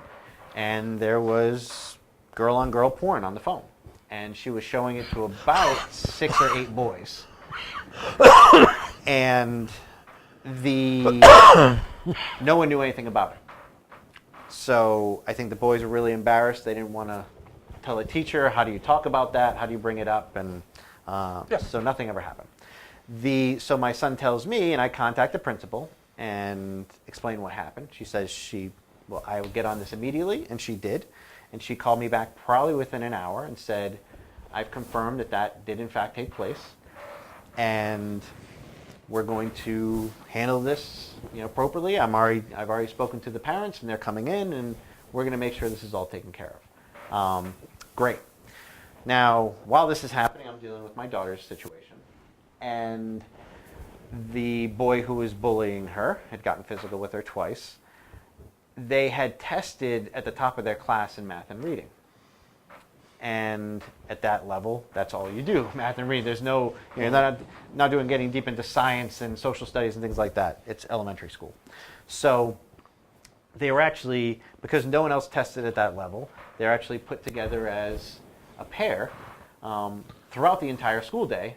and there was girl-on-girl porn on the phone. And she was showing it to about 6 or 8 boys. And no one knew anything about it. So I think the boys were really embarrassed. They didn't want to tell a teacher. How do you talk about that? How do you bring it up? And so nothing ever happened. So my son tells me, and I contact the principal and explain what happened. She says I will get on this immediately, and she did. And she called me back probably within an hour and said, I've confirmed that did in fact take place. And we're going to handle this, appropriately. I've already spoken to the parents, and they're coming in, and we're going to make sure this is all taken care of. Great. Now, while this is happening, I'm dealing with my daughter's situation, and the boy who was bullying her had gotten physical with her twice. They had tested at the top of their class in math and reading. And at that level, that's all you do, math and reading. There's no, you're not getting deep into science and social studies and things like that. It's elementary school. So they were actually, because no one else tested at that level, they're actually put together as a pair throughout the entire school day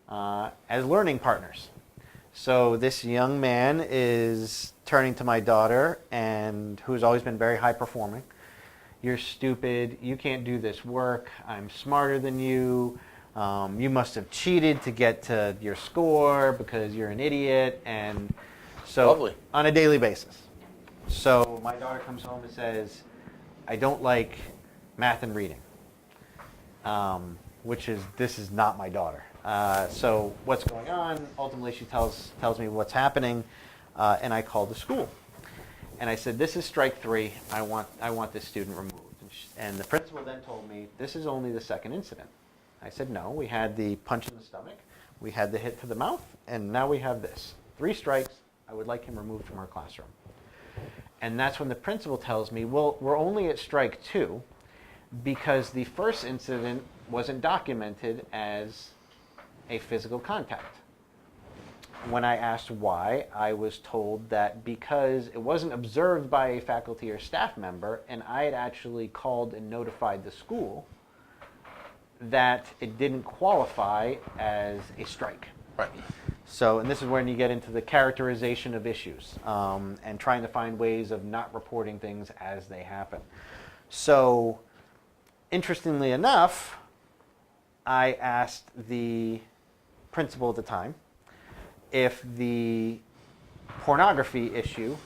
as learning partners. So this young man is turning to my daughter, and who's always been very high performing. You're stupid. You can't do this work. I'm smarter than you. You must have cheated to get to your score because you're an idiot. And so Lovely. On a daily basis. So my daughter comes home and says, I don't like math and reading, this is not my daughter. So what's going on? Ultimately, she tells me what's happening, and I called the school. And I said, this is strike 3. I want this student removed. And the principal then told me, this is only the second incident. I said, no, we had the punch in the stomach, we had the hit to the mouth, and now we have this. 3 strikes, I would like him removed from our classroom. And that's when the principal tells me, well, we're only at strike 2 because the first incident wasn't documented as a physical contact. When I asked why, I was told that because it wasn't observed by a faculty or staff member, and I had actually called and notified the school, that it didn't qualify as a strike. Right. So, and this is when you get into the characterization of issues and trying to find ways of not reporting things as they happen. So, interestingly enough, I asked the principal at the time if the pornography issue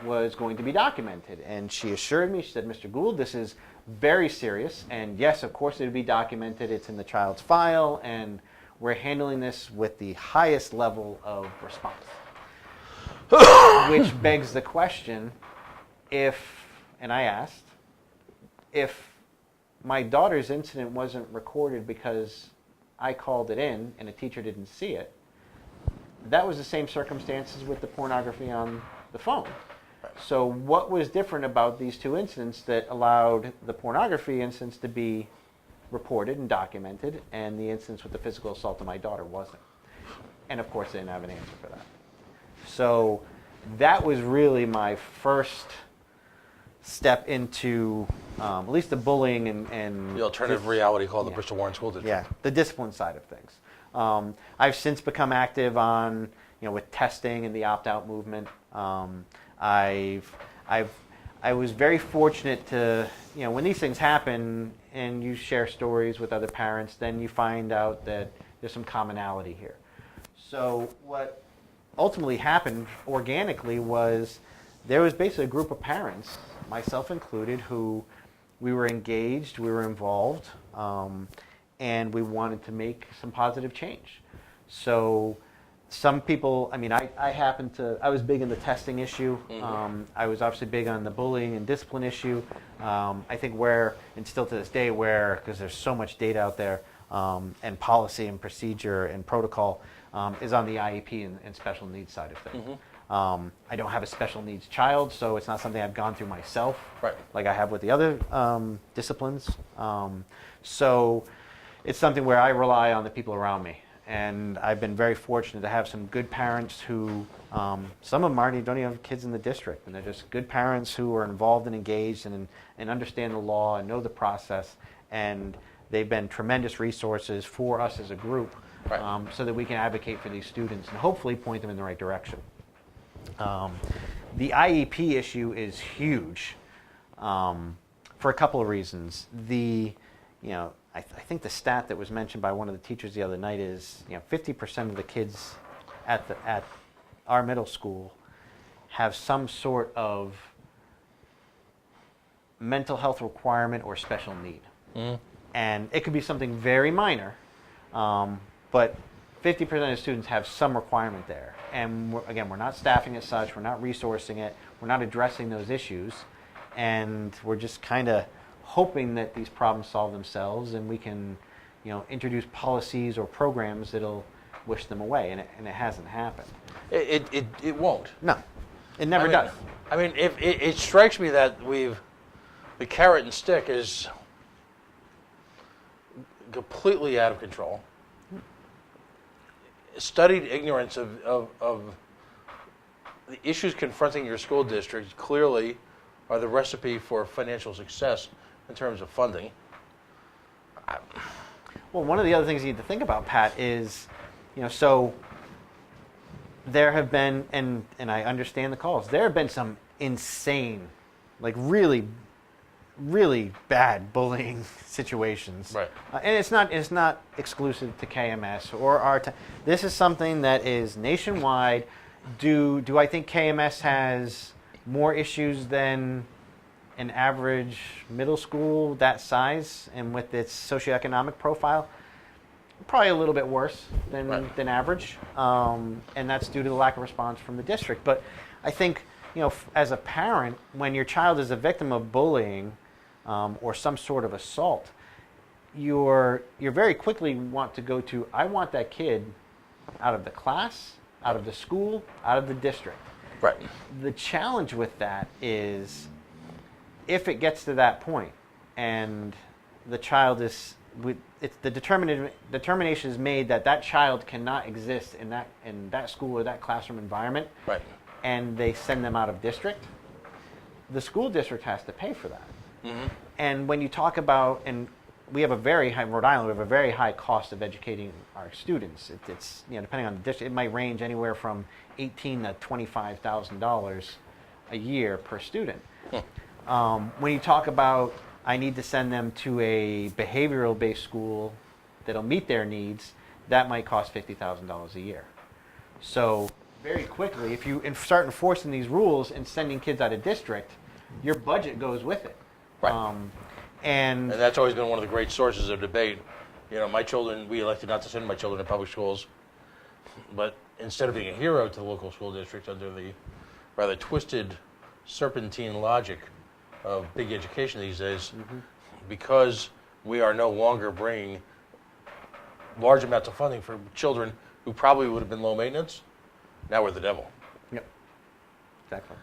was going to be documented. And she assured me, she said, Mr. Gould, this is very serious. And yes, of course it would be documented. It's in the child's file. And we're handling this with the highest level of response. Which begs the question, and I asked, if my daughter's incident wasn't recorded because I called it in and a teacher didn't see it, that was the same circumstances with the pornography on the phone. So what was different about these 2 incidents that allowed the pornography incidents to be reported and documented, and the instance with the physical assault of my daughter wasn't? And of course, they didn't have an answer for that. So that was really my first step into at least the bullying and The alternative reality called the Bristol Warren School District. Yeah, the discipline side of things. I've since become active on, with testing and the opt-out movement. I was very fortunate to, when these things happen and you share stories with other parents, then you find out that there's some commonality here. So what ultimately happened organically was there was basically a group of parents, myself included, who we were engaged, we were involved, and we wanted to make some positive change. So some people, I was big in the testing issue. Mm-hmm. I was obviously big on the bullying and discipline issue. I think and still to this day, because there's so much data out there, and policy and procedure and protocol, is on the IEP and special needs side of things. Mm-hmm. I don't have a special needs child, so it's not something I've gone through myself, right, like I have with the other disciplines. So it's something where I rely on the people around me. And I've been very fortunate to have some good parents who, some of them don't even have kids in the district, and they're just good parents who are involved and engaged and understand the law and know the process. And they've been tremendous resources for us as a group, right, so that we can advocate for these students and hopefully point them in the right direction. The IEP issue is huge for a couple of reasons. I think the stat that was mentioned by one of the teachers the other night is 50% of the kids at our middle school have some sort of mental health requirement or special need. Mm. And it could be something very minor, but 50% of students have some requirement there. And again, we're not staffing it such, we're not resourcing it, we're not addressing those issues, and we're just kind of hoping that these problems solve themselves and we can, introduce policies or programs that'll wish them away, and it hasn't happened. It won't. No, it never does. I mean, if it strikes me that the carrot and stick is completely out of control. Studied ignorance of the issues confronting your school district clearly are the recipe for financial success in terms of funding. Well, one of the other things you need to think about, Pat, is, so there have been, and I understand the calls, there have been some insane, like really, really bad bullying situations. Right. And it's not exclusive to KMS or our this is something that is nationwide. Do I think KMS has more issues than an average middle school that size and with its socioeconomic profile? Probably a little bit worse than average, and that's due to the lack of response from the district. But I think, as a parent, when your child is a victim of bullying or some sort of assault, you're very quickly want to go to, I want that kid out of the class, out of the school, out of the district. Right. The challenge with that is, if it gets to that point and the child is, the determination is made that child cannot exist in that school or that classroom environment, right, and they send them out of district, the school district has to pay for that. Mm-hmm. And when you talk about, and we have a very high, Rhode Island, we have a very high cost of educating our students. It's depending on the district, it might range anywhere from $18,000 to $25,000 a year per student. When you talk about, I need to send them to a behavioral-based school that'll meet their needs, that might cost $50,000 a year. So very quickly, if you start enforcing these rules and sending kids out of district, your budget goes with it. Right. And that's always been one of the great sources of debate. My children, we elected not to send my children to public schools, but instead of being a hero to the local school district under the rather twisted serpentine logic of big education these days, mm-hmm. because we are no longer bringing large amounts of funding for children who probably would have been low maintenance, now we're the devil. Yep, exactly.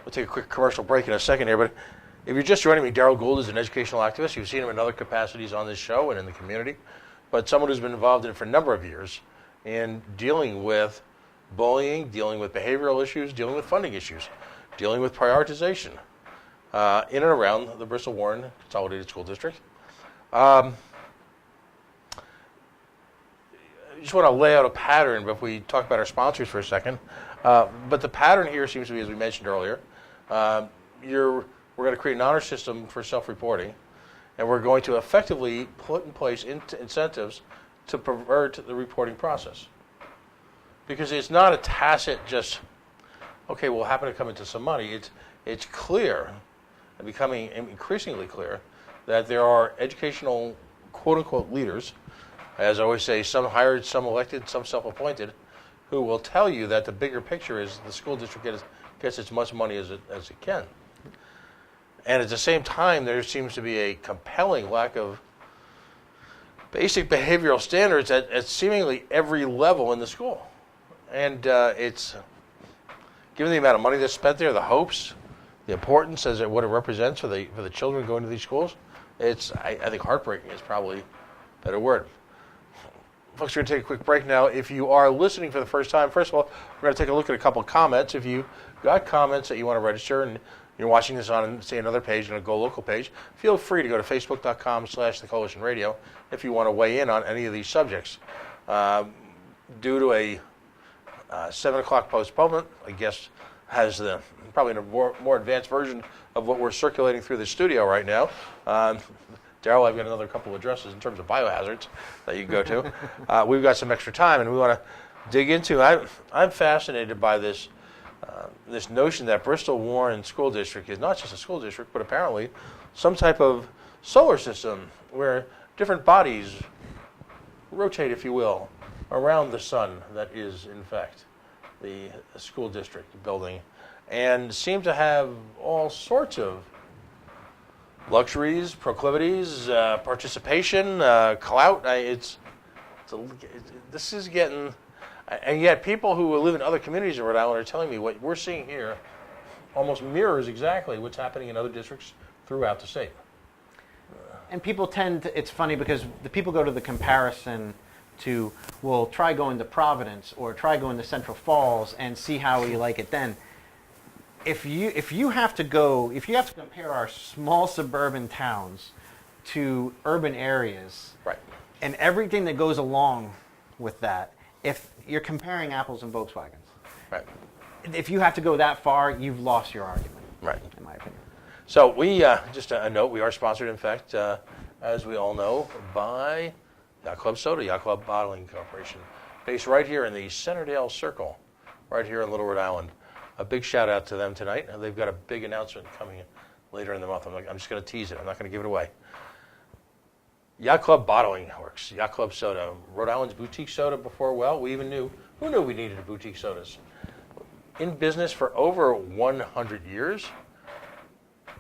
We'll take a quick commercial break in a second here, but if you're just joining me, Daryl Gould is an educational activist. You've seen him in other capacities on this show and in the community, but someone who's been involved in it for a number of years in dealing with bullying, dealing with behavioral issues, dealing with funding issues, dealing with prioritization in and around the Bristol Warren Consolidated School District. I just want to lay out a pattern before we talk about our sponsors for a second. But the pattern here seems to be, as we mentioned earlier, we're going to create an honor system for self-reporting, and we're going to effectively put in place incentives to pervert the reporting process. Because it's not a tacit just, okay, we'll happen to come into some money. It's clear, and becoming increasingly clear, that there are educational quote-unquote leaders, as I always say, some hired, some elected, some self-appointed, who will tell you that the bigger picture is the school district gets as much money as it can. And at the same time, there seems to be a compelling lack of basic behavioral standards at seemingly every level in the school. And it's, given the amount of money that's spent there, the hopes, the importance as what it represents for the children going to these schools, it's, I think heartbreaking is probably a better word. Folks, we're going to take a quick break now. If you are listening for the first time, first of all, we're going to take a look at a couple of comments. If you got comments that you want to register and you're watching this on, say, another page, on a GoLocal page, feel free to go to facebook.com/The Coalition Radio if you want to weigh in on any of these subjects. Due to a 7 o'clock postponement, I guess, has probably a more advanced version of what we're circulating through the studio right now. Daryl, I've got another couple of addresses in terms of biohazards that you can go to. We've got some extra time, and we want to dig into. I'm fascinated by this notion that Bristol Warren School District is not just a school district, but apparently some type of solar system where different bodies rotate, if you will, around the sun that is, in fact, the school district building, and seem to have all sorts of luxuries, proclivities, participation, clout. This is getting, and yet people who live in other communities in Rhode Island are telling me what we're seeing here almost mirrors exactly what's happening in other districts throughout the state. And people tend to, it's funny because the people go to the comparison to, well, try going to Providence or try going to Central Falls and see how you like it then. If you have to compare our small suburban towns to urban areas, right, and everything that goes along with that, if you're comparing apples and Volkswagens, right, if you have to go that far, you've lost your argument, right, in my opinion. So we, just a note, we are sponsored, in fact, as we all know, by Yacht Club Soda, Yacht Club Bottling Corporation, based right here in the Centerdale Circle, right here in Little Rhode Island. A big shout out to them tonight. They've got a big announcement coming later in the month. I'm just going to tease it. I'm not going to give it away. Yacht Club Bottling Works, Yacht Club Soda, Rhode Island's boutique soda before, well, we even knew, who knew we needed boutique sodas? In business for over 100 years,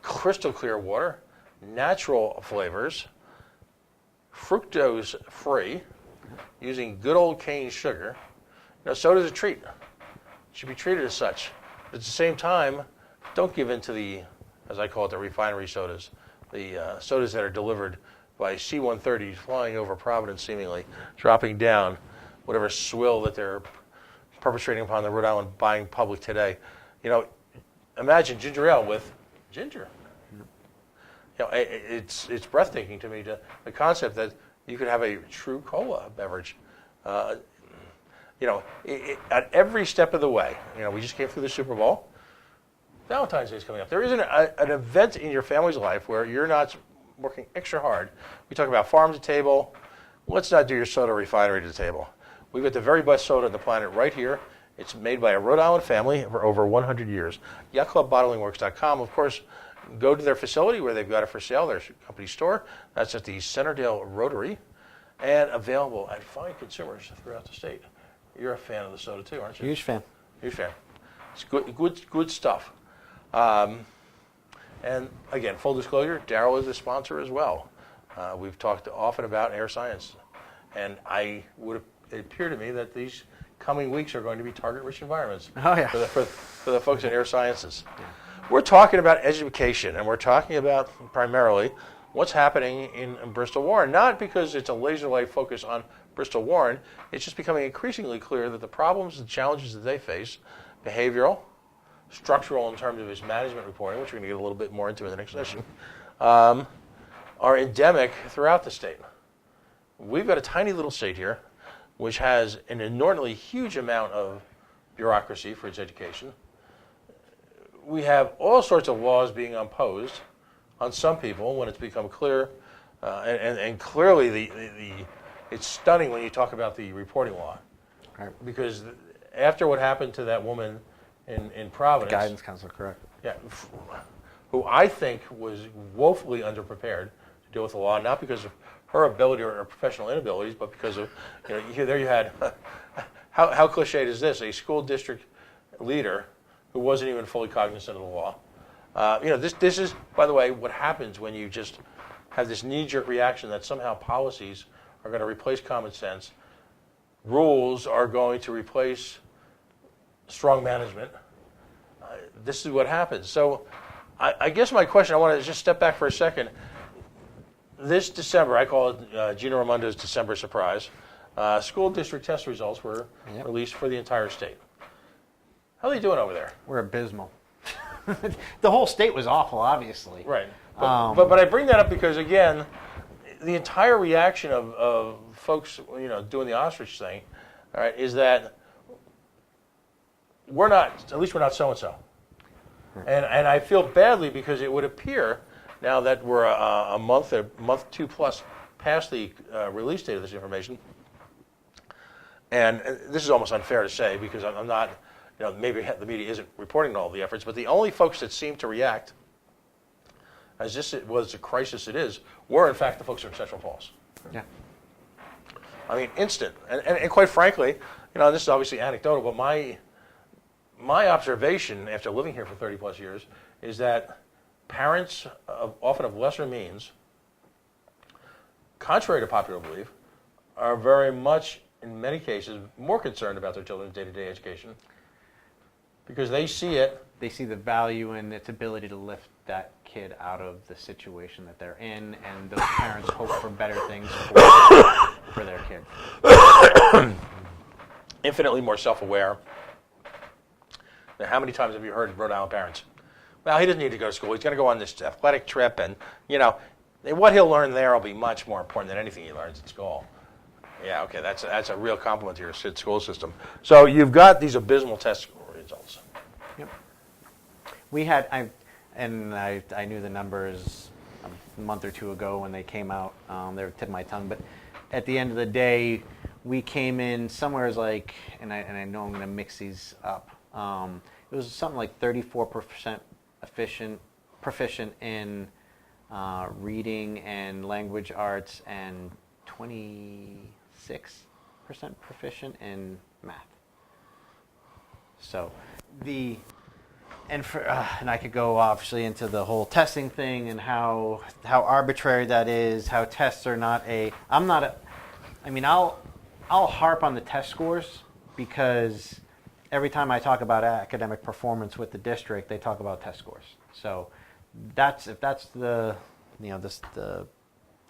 crystal clear water, natural flavors, fructose free, using good old cane sugar. Soda's a treat. It should be treated as such. But at the same time, don't give in to the, as I call it, the refinery sodas, the sodas that are delivered by C-130s flying over Providence seemingly, dropping down whatever swill that they're perpetrating upon the Rhode Island buying public today. Imagine ginger ale with ginger. It's breathtaking to me, the concept that you could have a true cola beverage. At every step of the way. We just came through the Super Bowl. Valentine's Day is coming up. There isn't an event in your family's life where you're not working extra hard. We talk about farm to table. Let's not do your soda refinery to the table. We've got the very best soda on the planet right here. It's made by a Rhode Island family for over 100 years. YachtClubBottlingWorks.com. Of course, go to their facility where they've got it for sale, their company store. That's at the Centerdale Rotary, and available at fine consumers throughout the state. You're a fan of the soda too, aren't you? Huge fan. Huge fan. It's good stuff. And again, full disclosure, Daryl is a sponsor as well. We've talked often about air science, and it appear to me that these coming weeks are going to be target-rich environments for the folks in air sciences. Yeah. We're talking about education, and we're talking about primarily what's happening in Bristol Warren, not because it's a laser-light focus on Bristol Warren. It's just becoming increasingly clear that the problems and challenges that they face, behavioral, structural in terms of its management reporting, which we're going to get a little bit more into in the next session, are endemic throughout the state. We've got a tiny little state here, which has an inordinately huge amount of bureaucracy for its education. We have all sorts of laws being imposed on some people when it's become clear, and clearly it's stunning when you talk about the reporting law. Right. Because after what happened to that woman in Providence, the guidance counselor, correct? Yeah, who I think was woefully underprepared to deal with the law, not because of her ability or her professional inabilities, but because of there you had how cliched is this? A school district leader who wasn't even fully cognizant of the law. This is, by the way, what happens when you just have this knee-jerk reaction that somehow policies are going to replace common sense, rules are going to replace strong management. This is what happens. So I guess my question, I want to just step back for a second. This December, I call it Gina Raimondo's December surprise, school district test results were released for the entire state. How are they doing over there? We're abysmal. The whole state was awful, obviously. Right. But I bring that up because, again, the entire reaction of folks, doing the ostrich thing, all right, is that at least we're not so-and-so. And I feel badly because it would appear, now that we're a month 2 plus past the release date of this information, and this is almost unfair to say because I'm not, maybe the media isn't reporting all the efforts, but the only folks that seem to react, as this was a crisis it is, were in fact the folks from Central Falls. Yeah. I mean, instant. And quite frankly, this is obviously anecdotal, but my observation after living here for 30 plus years is that parents, often of lesser means, contrary to popular belief, are very much, in many cases, more concerned about their children's day-to-day education because they see it. They see the value in its ability to lift that kid out of the situation that they're in, and those parents hope for better things for their kid. Infinitely more self-aware. Now, how many times have you heard Rhode Island parents? Well, he doesn't need to go to school. He's going to go on this athletic trip, and what he'll learn there will be much more important than anything he learns at school. Yeah, okay, that's a real compliment to your school system. So you've got these abysmal test results. Yep. We had, I knew the numbers a month or two ago when they came out. They were tip of my tongue, but at the end of the day, we came in somewhere as like, and I know I'm going to mix these up. It was something like 34% proficient in reading and language arts, and 26% proficient in math. So and I could go obviously into the whole testing thing and how arbitrary that is, how tests are not I'll harp on the test scores because every time I talk about academic performance with the district, they talk about test scores. So if that's the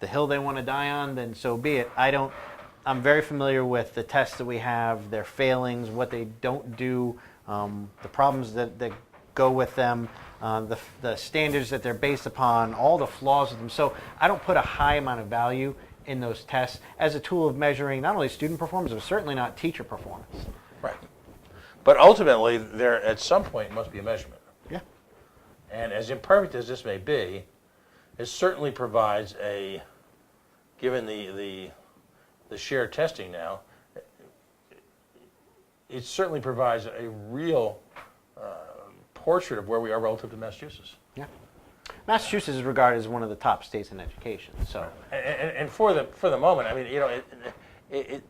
hill they want to die on, then so be it. I'm very familiar with the tests that we have, their failings, what they don't do, the problems that go with them, the standards that they're based upon, all the flaws of them. So I don't put a high amount of value in those tests as a tool of measuring not only student performance, but certainly not teacher performance. Right. But ultimately, there at some point must be a measurement. Yeah. And as imperfect as this may be, it certainly provides given the shared testing now, it certainly provides a real portrait of where we are relative to Massachusetts. Yeah. Massachusetts is regarded as one of the top states in education. So, and for the moment, I mean,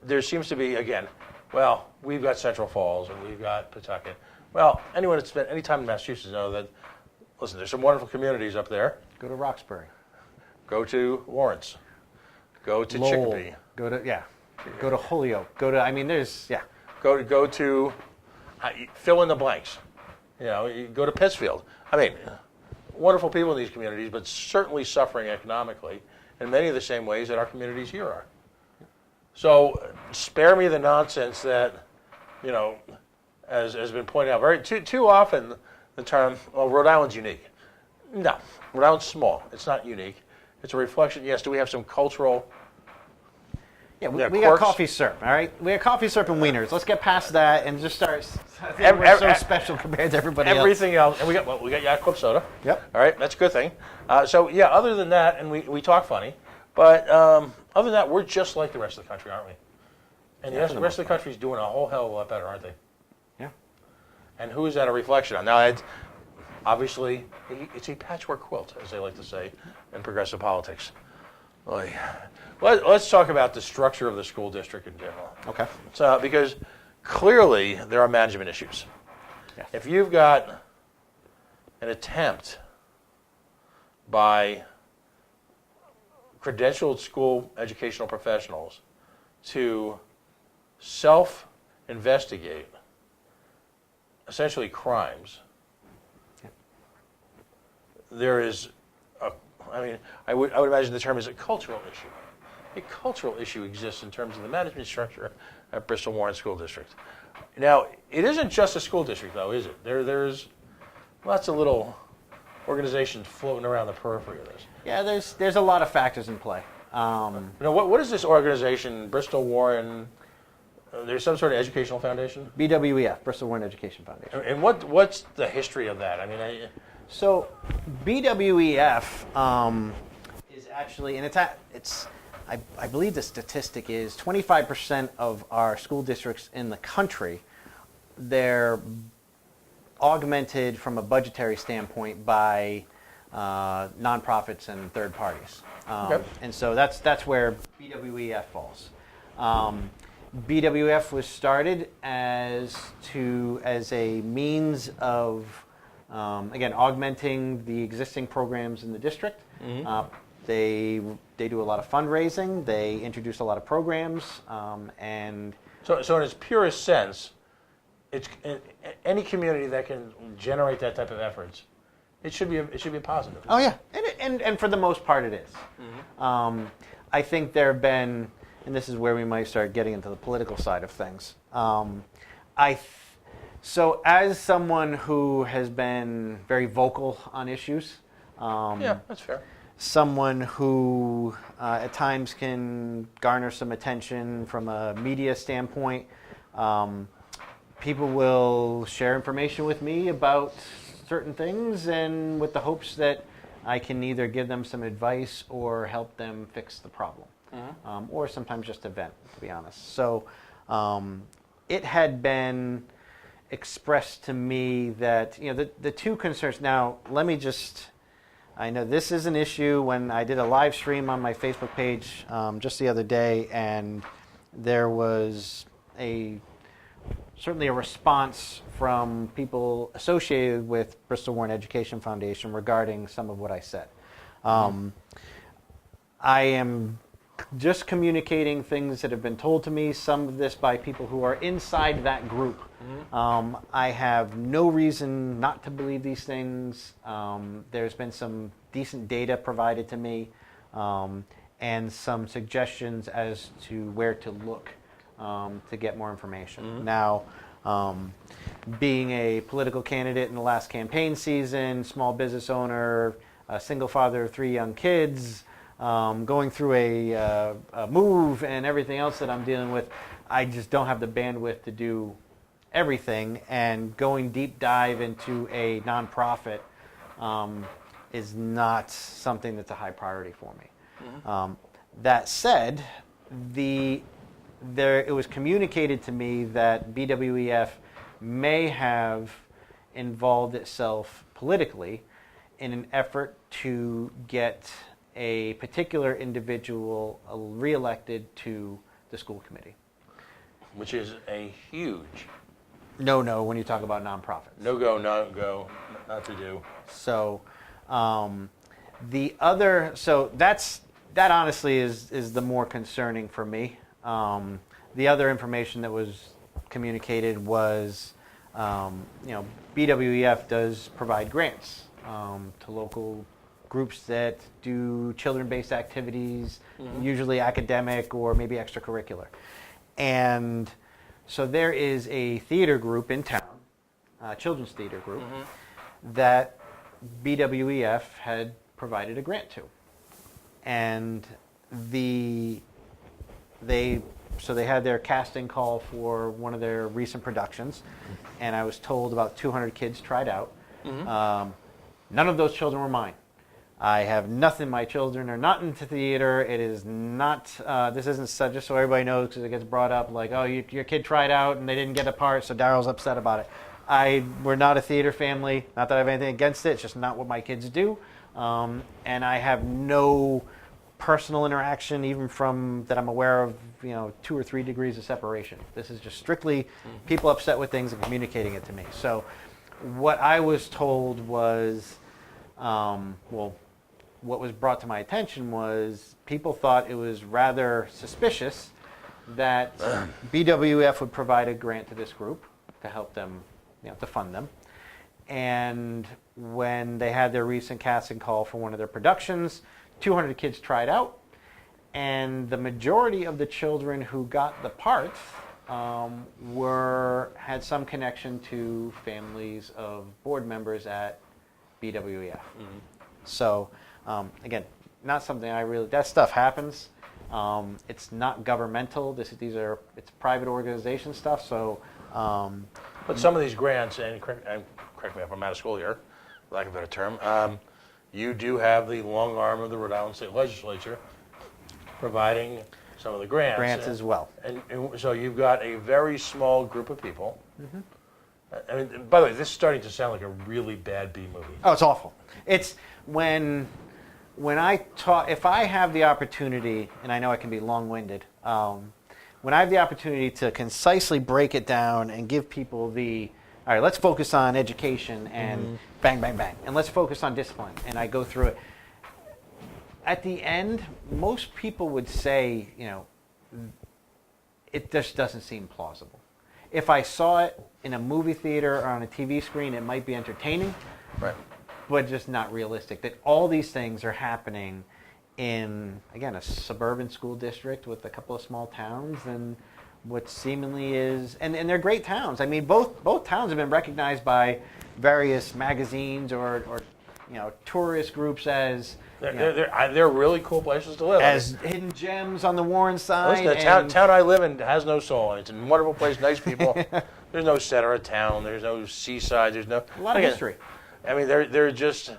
there seems to be again. Well, we've got Central Falls and we've got Pawtucket. Well, anyone that's spent any time in Massachusetts know that. Listen, there's some wonderful communities up there. Go to Roxbury. Go to Lawrence. Go to Lowell. Chicopee. Go to Holyoke. Go to fill in the blanks. You go to Pittsfield. I mean, wonderful people in these communities, but certainly suffering economically in many of the same ways that our communities here are. So spare me the nonsense that, as has been pointed out too often, the term, well, Rhode Island's unique. No, Rhode Island's small. It's not unique. It's a reflection. Yes, do we have some cultural? Yeah, we got coffee syrup, all right? We got coffee syrup and wieners. Let's get past that and just start. We're so special compared to everybody else. Everything else. And we got Yacht Club soda. Yep. All right, that's a good thing. Other than that, and we talk funny, but other than that, we're just like the rest of the country, aren't we? And the rest of the country is doing a whole hell of a lot better, aren't they? Yeah. And who is that a reflection on? Now, obviously, it's a patchwork quilt, as they like to say in progressive politics. Let's talk about the structure of the school district in general. Okay. So, because clearly there are management issues. Yes. If you've got an attempt by credentialed school educational professionals to self-investigate essentially crimes, there is I would imagine the term is a cultural issue. A cultural issue exists in terms of the management structure at Bristol Warren School District. Now, it isn't just a school district, though, is it? There's lots of little organizations floating around the periphery of this. Yeah, there's a lot of factors in play. What is this organization, Bristol Warren? There's some sort of educational foundation? BWEF, Bristol Warren Education Foundation. And what's the history of that? So BWEF is actually, and I believe the statistic is 25% of our school districts in the country, they're augmented from a budgetary standpoint by nonprofits and third parties. Okay. And so that's where BWEF falls. BWF was started as a means of, again, augmenting the existing programs in the district. They do a lot of fundraising. They introduce a lot of programs, and so in its purest sense, it's any community that can generate that type of efforts. It should be a positive. Oh yeah, and for the most part it is. I think there have been, and this is where we might start getting into the political side of things. So as someone who has been very vocal on issues, yeah, that's fair. Someone who at times can garner some attention from a media standpoint, people will share information with me about certain things, and with the hopes that I can either give them some advice or help them fix the problem, or sometimes just a vent, to be honest. So it had been expressed to me that, the two concerns. Now, let me just, I know this is an issue. When I did a live stream on my Facebook page just the other day, and there was certainly a response from people associated with Bristol Warren Education Foundation regarding some of what I said. I am just communicating things that have been told to me, some of this by people who are inside that group. I have no reason not to believe these things. There's been some decent data provided to me, and some suggestions as to where to look to get more information. Now, being a political candidate in the last campaign season, small business owner, a single father of 3 young kids, going through a move and everything else that I'm dealing with, I just don't have the bandwidth to do everything, and going deep dive into a nonprofit is not something that's a high priority for me. That said, it was communicated to me that BWEF may have involved itself politically in an effort to get a particular individual reelected to the school committee. Which is a huge no when you talk about nonprofits. No go, not to do. So that honestly is the more concerning for me. The other information that was communicated was, BWEF does provide grants to local groups that do children-based activities, usually academic or maybe extracurricular. And so there is a theater group in town, a children's theater group, that BWEF had provided a grant to. And they had their casting call for one of their recent productions, and I was told about 200 kids tried out. None of those children were mine. I have nothing. My children are not into theater. It is not, this isn't just so everybody knows, because it gets brought up like, oh, your kid tried out and they didn't get a part, so Daryl's upset about it. We're not a theater family. Not that I have anything against it. It's just not what my kids do. And I have no personal interaction, even from that I'm aware of, 2 or 3 degrees of separation. This is just strictly people upset with things and communicating it to me. So what I was told was, what was brought to my attention was people thought it was rather suspicious that BWF would provide a grant to this group to help them, to fund them. And when they had their recent casting call for one of their productions, 200 kids tried out, and the majority of the children who got the parts had some connection to families of board members at BWEF. So again, not something that stuff happens. It's not governmental. It's private organization stuff. So, but some of these grants, and correct me if I'm out of school here, for lack of a better term, you do have the long arm of the Rhode Island State Legislature providing some of the grants. Grants as well. And so you've got a very small group of people. I mean, by the way, this is starting to sound like a really bad B movie. Oh, it's awful. It's when I talk, if I have the opportunity, and I know I can be long-winded, when I have the opportunity to concisely break it down and give people all right, let's focus on education and bang, bang, bang, and let's focus on discipline, and I go through it. At the end, most people would say, it just doesn't seem plausible. If I saw it in a movie theater or on a TV screen, it might be entertaining, Right. but just not realistic. That all these things are happening in, again, a suburban school district with a couple of small towns, and what seemingly is, and they're great towns. I mean, both towns have been recognized by various magazines or tourist groups as they're really cool places to live. as hidden gems on the Warren side. Listen, the town I live in has no soul, and it's a wonderful place, nice people. There's no center of town. There's no seaside. There's no a lot of history. I mean, they're just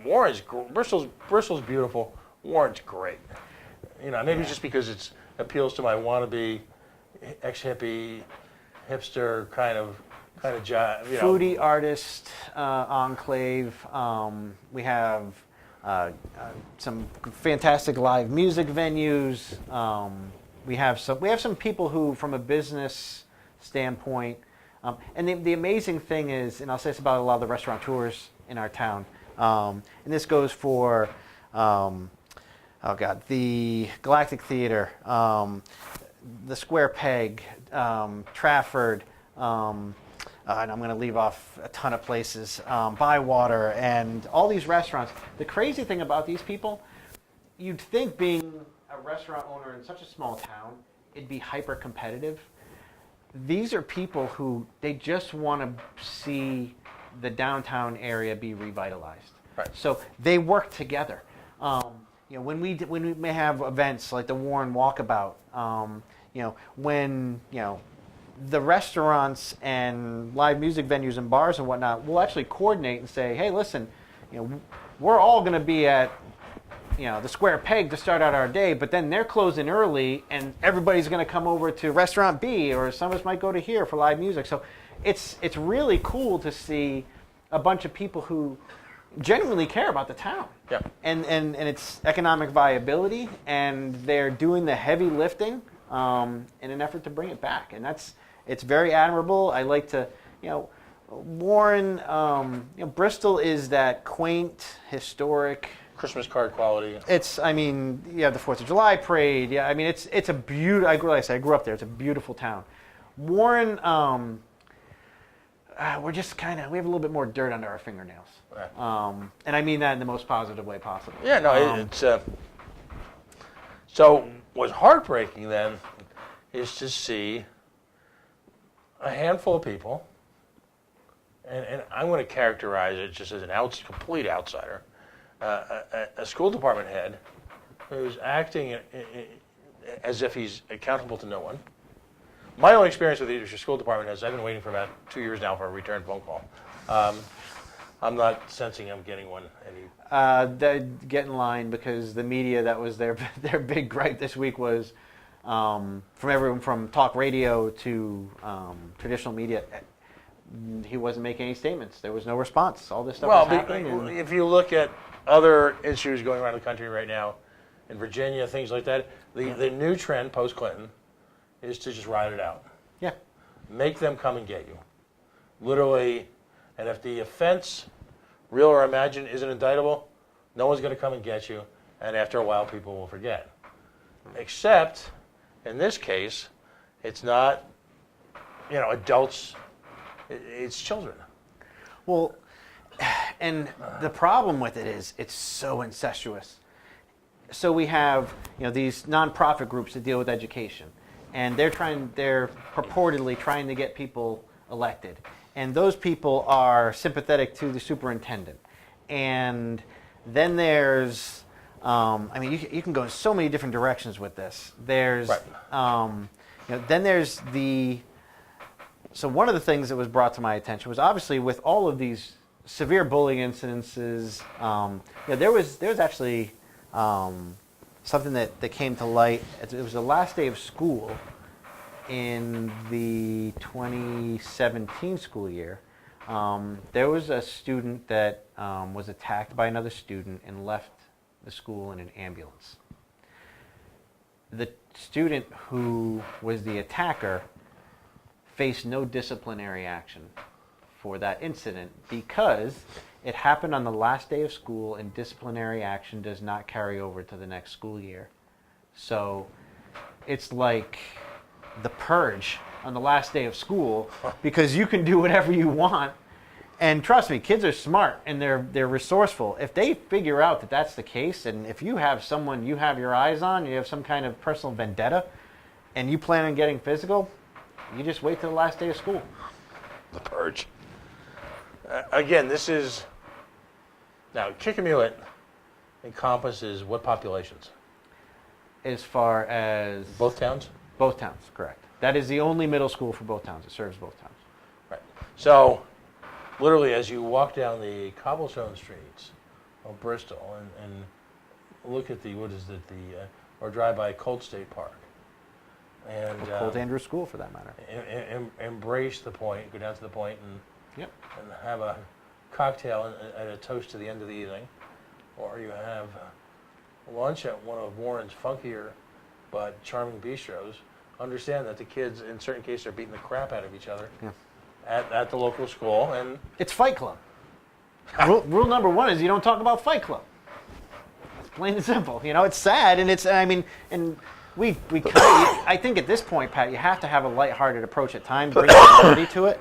Warren's Bristol's beautiful. Warren's great. Maybe it's just because it appeals to my wannabe ex-hippie hipster kind of job. Foodie artist enclave. We have some fantastic live music venues. We have some people who, from a business standpoint, and the amazing thing is, and I'll say this about a lot of the restaurateurs in our town, and this goes for the Galactic Theater, the Square Peg, Trafford, and I'm going to leave off a ton of places, Bywater, and all these restaurants. The crazy thing about these people, you'd think being a restaurant owner in such a small town, it'd be hyper competitive. These are people who, they just want to see the downtown area be revitalized. Right. So they work together. When we may have events like the Warren Walkabout, when the restaurants and live music venues and bars and whatnot will actually coordinate and say, hey, listen, we're all going to be at the Square Peg to start out our day, but then they're closing early and everybody's going to come over to Restaurant B, or some of us might go to here for live music. So it's really cool to see a bunch of people who genuinely care about the town. Yeah. And its economic viability, and they're doing the heavy lifting in an effort to bring it back. And it's very admirable. I like to, Warren, Bristol is that quaint, historic, Christmas card quality. you have the 4th of July parade. Yeah, I mean, it's a beautiful, like I said, I grew up there. It's a beautiful town. Warren, we're just we have a little bit more dirt under our fingernails. Right. And I mean that in the most positive way possible. Yeah, no, it's so what's heartbreaking then is to see a handful of people, and I'm going to characterize it just as complete outsider, a school department head who's acting as if he's accountable to no one. My only experience with the school department is I've been waiting for about 2 years now for a return phone call. I'm not sensing I'm getting one. Get in line, because the media, that was their big gripe this week, was from everyone from talk radio to traditional media. He wasn't making any statements. There was no response. All this stuff was happening. If you look at other issues going around the country right now, in Virginia, things like that, the new trend post-Clinton is to just ride it out. Yeah. Make them come and get you. Literally, and if the offense, real or imagined, isn't indictable, no one's going to come and get you, and after a while people will forget. Except, in this case, it's not, adults, it's children. Well, and the problem with it is it's so incestuous. So we have, these nonprofit groups that deal with education, and they're purportedly trying to get people elected. And those people are sympathetic to the superintendent. And then there's, you can go in so many different directions with this. There's, right. Then there's so one of the things that was brought to my attention was, obviously with all of these severe bullying incidences, there was actually something that came to light. It was the last day of school in the 2017 school year. There was a student that was attacked by another student and left the school in an ambulance. the student who was the attacker faced no disciplinary action for that incident because it happened on the last day of school, and disciplinary action does not carry over to the next school year. So it's like the purge on the last day of school because you can do whatever you want. And trust me, kids are smart and they're resourceful. If they figure out that that's the case, and if you have someone you have your eyes on, you have some kind of personal vendetta, and you plan on getting physical, you just wait till the last day of school. The purge. Again, this is... Now, Chickamulet encompasses what populations? As far as... Both towns? Both towns, correct. That is the only middle school for both towns. It serves both towns. Right. So, literally, as you walk down the cobblestone streets of Bristol and look at or drive by Colt State Park, and Colt Andrews School, for that matter. Embrace the point, go down to the point and have a cocktail and a toast to the end of the evening, or you have lunch at one of Warren's funkier but charming bistros. Understand that the kids, in certain cases, are beating the crap out of each other at the local school, and it's Fight Club. Rule number one is you don't talk about Fight Club. It's plain and simple. You know, it's sad, and we kind of, I think at this point, Pat, you have to have a lighthearted approach at times, bring humility to it,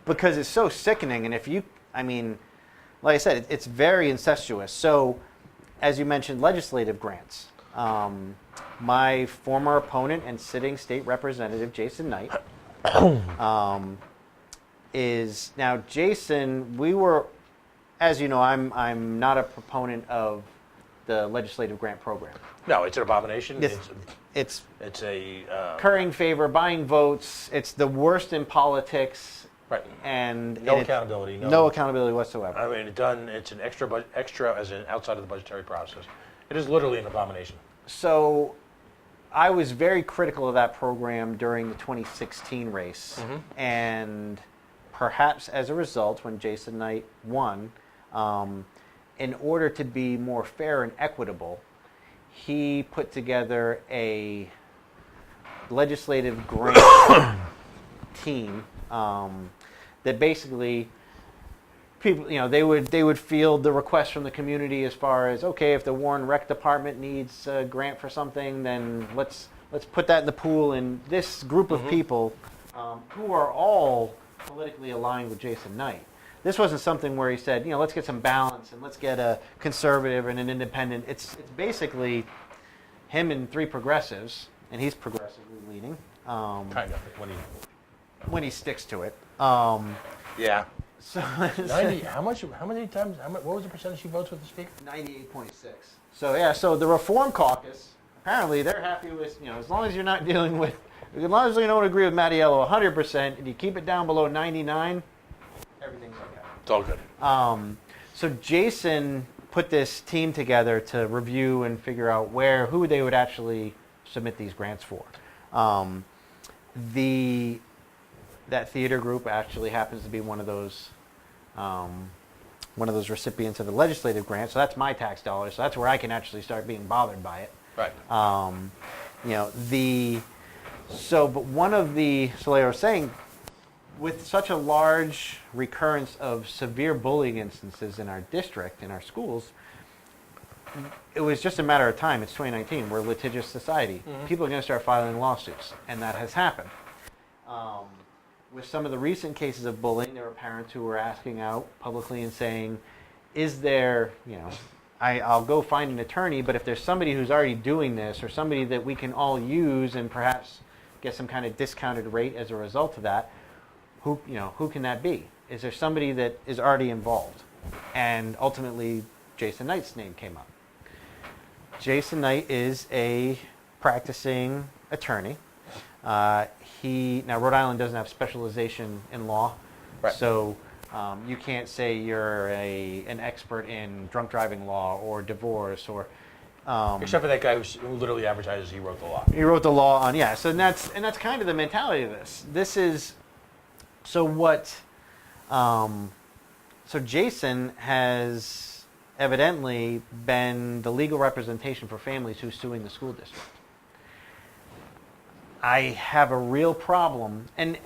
because it's so sickening. And if you, like I said, it's very incestuous. So, as you mentioned, legislative grants. My former opponent and sitting state representative, Jason Knight, is now Jason. We were, as you know, I'm not a proponent of the legislative grant program. No, it's an abomination. It's a currying favor, buying votes. It's the worst in politics. Right. And no accountability. No accountability whatsoever. It's an extra as an outside of the budgetary process. It is literally an abomination. So I was very critical of that program during the 2016 race. Mm-hmm. And perhaps as a result, when Jason Knight won, in order to be more fair and equitable, he put together a legislative grant team that basically people, they would field the requests from the community as far as, okay, if the Warren Rec Department needs a grant for something, then let's put that in the pool. And this group of people who are all politically aligned with Jason Knight. This wasn't something where he said, let's get some balance and let's get a conservative and an independent. It's basically him and three progressives, and he's progressively leaning. Kind of when he sticks to it. Yeah. So 90. What was the percentage he votes with the speaker? 98.6. So yeah. So the Reform Caucus, apparently they're happy with as long as you're not dealing with, as long as you don't agree with Mattiello 100%, and you keep it down below 99, everything's okay. It's all good. So Jason put this team together to review and figure out who they would actually submit these grants for. That theater group actually happens to be one of those recipients of the legislative grant. So that's my tax dollars. So that's where I can actually start being bothered by it. Right. But one of the, so like I was saying, with such a large recurrence of severe bullying instances in our district, in our schools, it was just a matter of time. It's 2019. We're a litigious society. Mm-hmm. People are going to start filing lawsuits, and that has happened. With some of the recent cases of bullying, there were parents who were asking out publicly and saying, is there, I'll go find an attorney, but if there's somebody who's already doing this or somebody that we can all use and perhaps get some kind of discounted rate as a result of that, who can that be? Is there somebody that is already involved? And ultimately, Jason Knight's name came up. Jason Knight is a practicing attorney. Now Rhode Island doesn't have specialization in law, right. So you can't say you're an expert in drunk driving law or divorce or. Except for that guy who literally advertises he wrote the law. He wrote the law on So that's kind of the mentality of this. This is so what. So Jason has evidently been the legal representation for families who's suing the school district. I have a real problem, and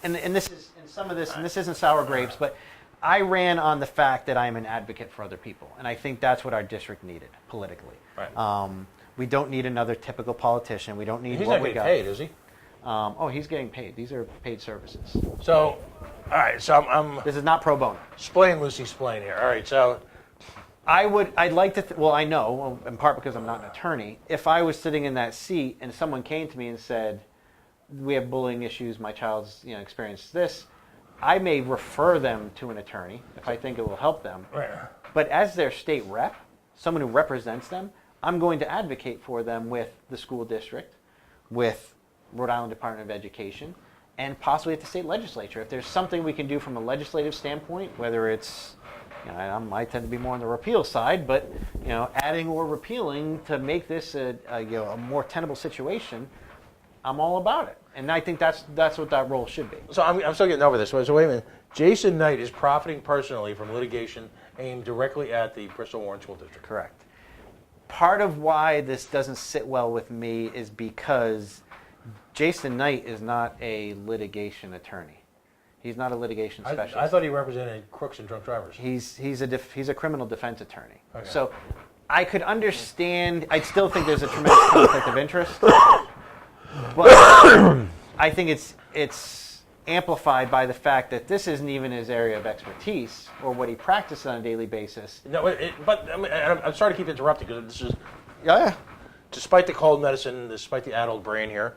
this is and some of this, and this isn't sour grapes, but I ran on the fact that I'm an advocate for other people, and I think that's what our district needed politically. Right. We don't need another typical politician. We don't need He's what not we getting got. paid, is he? He's getting paid. These are paid services. So, all right. So I'm This is not pro bono. Splain, Lucy, splain here. All right. So, I'd like to, well, I know, in part because I'm not an attorney, if I was sitting in that seat and someone came to me and said, we have bullying issues, my child's experienced this, I may refer them to an attorney if I think it will help them. right. But as their state rep, someone who represents them, I'm going to advocate for them with the school district, with Rhode Island Department of Education, and possibly at the state legislature. If there's something we can do from a legislative standpoint, whether it's, I tend to be more on the repeal side, but adding or repealing to make this a more tenable situation, I'm all about it. And I think that's what that role should be. So I'm still getting over this. So wait a minute. Jason Knight is profiting personally from litigation aimed directly at the Bristol Warren School District. Correct. Part of why this doesn't sit well with me is because Jason Knight is not a litigation attorney. He's not a litigation specialist. I thought he represented crooks and drunk drivers. He's a criminal defense attorney. Okay. So I could understand. I still think there's a tremendous conflict of interest, but I think it's amplified by the fact that this isn't even his area of expertise or what he practices on a daily basis. No, but I mean, I'm sorry to keep interrupting because this is. Yeah. Despite the cold medicine, despite the addled brain here,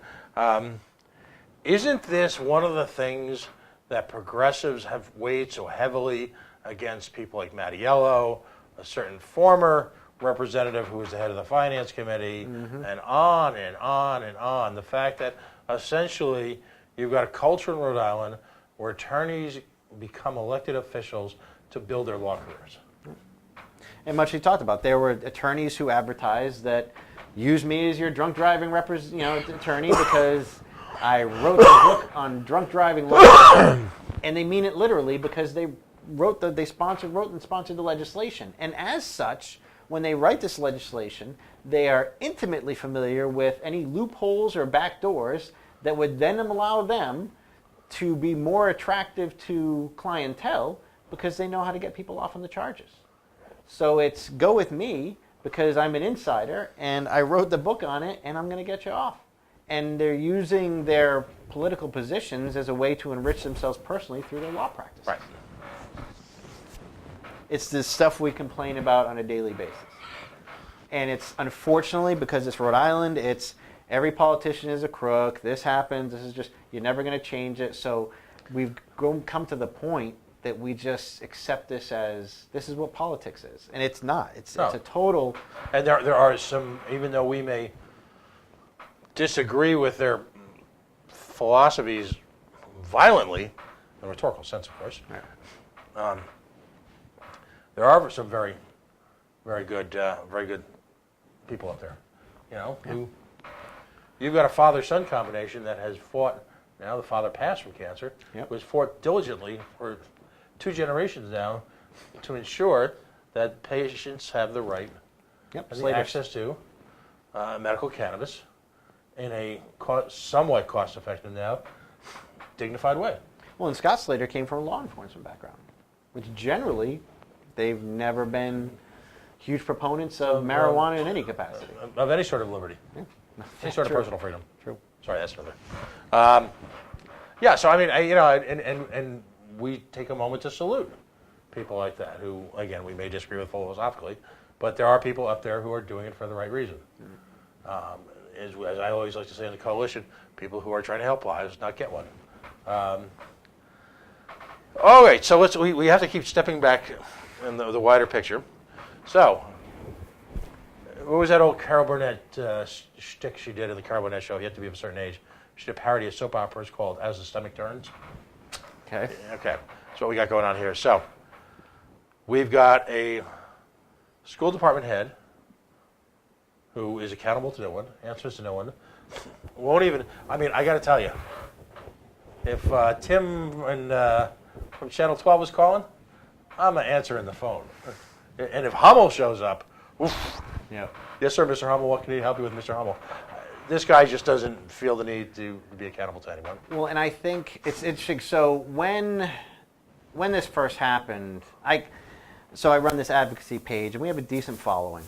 isn't this one of the things that progressives have weighed so heavily against people like Mattiello, a certain former representative who was the head of the finance committee, and on and on and on? The fact that essentially you've got a culture in Rhode Island where attorneys become elected officials to build their law careers. And much we talked about, there were attorneys who advertised that use me as your drunk driving attorney because I wrote a book on drunk driving law, and they mean it literally because they wrote and sponsored the legislation. And as such, when they write this legislation, they are intimately familiar with any loopholes or backdoors that would then allow them to be more attractive to clientele because they know how to get people off on the charges. So it's go with me because I'm an insider and I wrote the book on it and I'm going to get you off. And they're using their political positions as a way to enrich themselves personally through their law practice. Right. It's the stuff we complain about on a daily basis. And it's unfortunately, because it's Rhode Island, it's every politician is a crook, this happens, this is just, you're never going to change it. So we've come to the point that we just accept this as, this is what politics is. And it's not. It's a total... And there are some, even though we may disagree with their philosophies violently, in a rhetorical sense, of course, there are some very, very good people up there. You've got a father-son combination that has fought, now the father passed from cancer, who has fought diligently for 2 generations now to ensure that patients have the right and the access to medical cannabis in a somewhat cost-effective now, dignified way. Well, and Scott Slater came from a law enforcement background, which generally they've never been huge proponents of marijuana in any capacity. Of any sort of liberty. Any sort of personal freedom. True. Sorry, that's another. Yeah, so I mean, and we take a moment to salute people like that who, again, we may disagree with philosophically, but there are people up there who are doing it for the right reason. As I always like to say in the coalition, people who are trying to help lives, not get one. All right, so we have to keep stepping back in the wider picture. So, what was that old Carol Burnett shtick she did in the Carol Burnett show? You have to be of a certain age. She did a parody of soap operas called As the Stomach Turns. Okay. That's what we got going on here. So, we've got a school department head who is accountable to no one, answers to no one, won't even, I mean, I got to tell you, if Tim from Channel 12 was calling, I'm answering the phone. And if Hummel shows up, oof. Yeah. Yes, sir, Mr. Hummel, what can I help you with, Mr. Hummel? this guy just doesn't feel the need to be accountable to anyone. Well, and I think it's interesting. So when this first happened, I run this advocacy page, and we have a decent following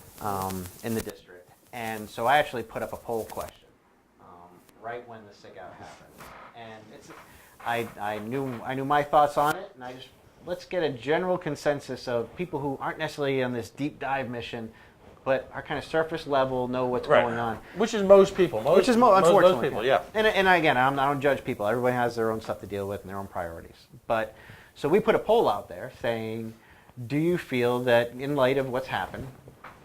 in the district. And so I actually put up a poll question right when the sick out happened, and I knew my thoughts on it, and let's get a general consensus of people who aren't necessarily on this deep dive mission, but are kind of surface level, know what's going on. Which is most people. Unfortunately. Most people, yeah. And again, I don't judge people. Everybody has their own stuff to deal with and their own priorities. But so we put a poll out there saying, do you feel that in light of what's happened,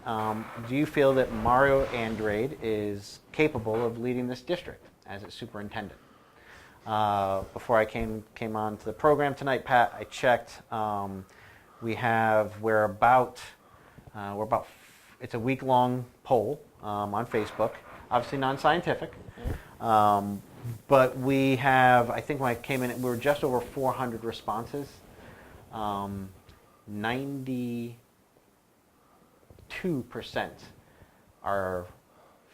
do you feel that Mario Andrade is capable of leading this district as its superintendent? Before I came on to the program tonight, Pat, I checked. We're about it's a week-long poll on Facebook, obviously non-scientific. But we have, I think when I came in, we were just over 400 responses. 92%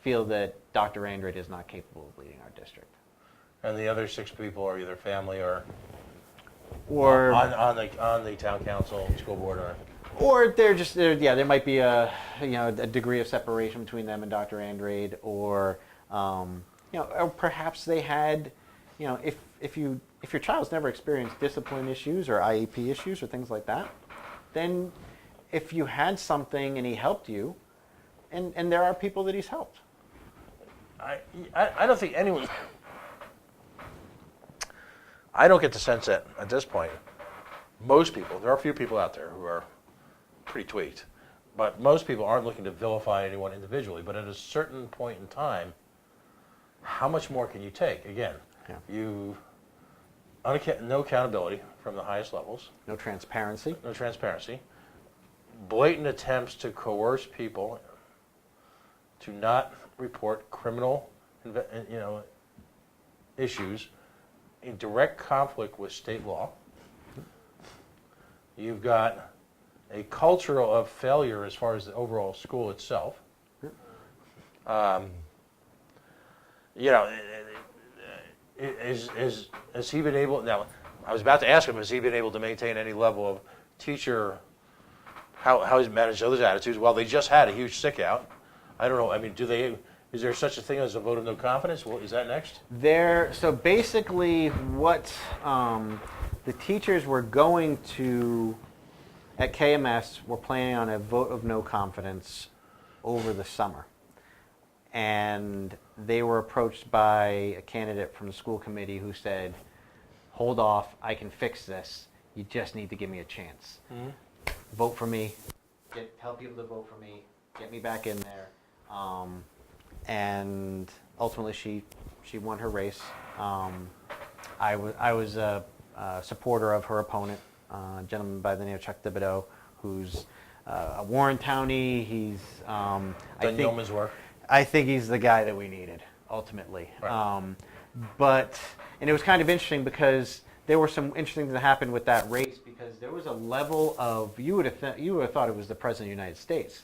feel that Dr. Andrade is not capable of leading our district. And the other 6 people are either family or on the town council, school board, or there might be a degree of separation between them and Dr. Andrade, or or perhaps they had, if your child's never experienced discipline issues or IEP issues or things like that, then if you had something and he helped you, and there are people that he's helped. I don't think anyone. I don't get the sense that at this point, most people, there are a few people out there who are pretty tweaked, but most people aren't looking to vilify anyone individually. But at a certain point in time, how much more can you take? Again, no accountability from the highest levels. No transparency. Blatant attempts to coerce people to not report criminal, issues in direct conflict with state law. You've got a culture of failure as far as the overall school itself. Has he been able? Now, I was about to ask him, has he been able to maintain any level of teacher? How he's managed those attitudes? Well, they just had a huge sick out. I don't know. I mean, is there such a thing as a vote of no confidence? Well, is that next? So basically, what the teachers were going to at KMS were planning on a vote of no confidence over the summer, and they were approached by a candidate from the school committee who said, "Hold off. I can fix this. You just need to give me a chance. Mm-hmm. Vote for me. Tell people to vote for me. Get me back in there." And ultimately, she won her race. I was a supporter of her opponent, a gentleman by the name of Chuck Thibodeau, who's a Warren Townie. He's done yeoman's work. I think he's the guy that we needed ultimately. Right. And it was kind of interesting because there were some interesting things that happened with that race, because there was a level of you would have thought it was the President of the United States.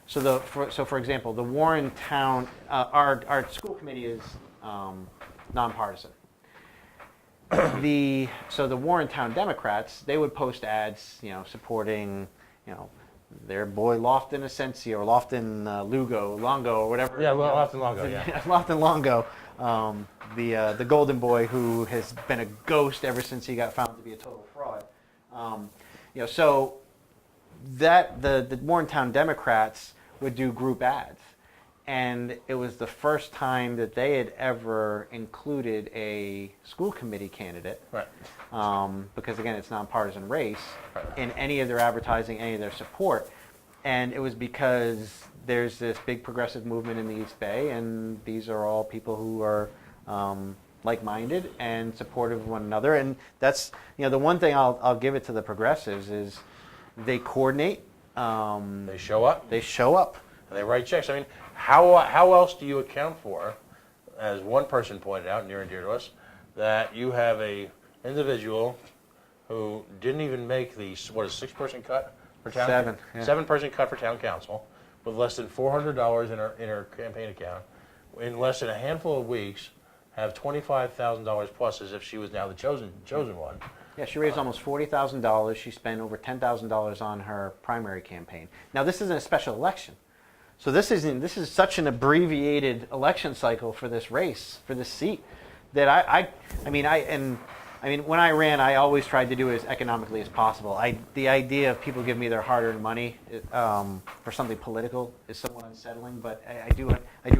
For example, the Warren Town, our school committee is nonpartisan. The Warren Town Democrats, they would post ads, supporting, their boy Lofton Asensio or Lofton Longo or whatever. Yeah, well, Lofton Longo, yeah. Lofton Longo, the golden boy who has been a ghost ever since he got found to be a total fraud. So that the Warren Town Democrats would do group ads, and it was the first time that they had ever included a school committee candidate, right? Because again, it's nonpartisan race, in any of their advertising, any of their support, and it was because there's this big progressive movement in the East Bay, and these are all people who are like-minded and supportive of one another, and that's the one thing I'll give it to the progressives is they coordinate. They show up. And they write checks. I mean, how else do you account for, as one person pointed out, near and dear to us, that you have a individual who didn't even make the 6-person cut for town? 7. Yeah. 7-person cut for town council, with less than $400 in her campaign account, in less than a handful of weeks, have $25,000 plus as if she was now the chosen one. Yeah, she raised almost $40,000. She spent over $10,000 on her primary campaign. Now, this isn't a special election. So this is such an abbreviated election cycle for this race, for this seat, that I mean, when I ran, I always tried to do it as economically as possible. The idea of people giving me their hard-earned money for something political is somewhat unsettling, but I do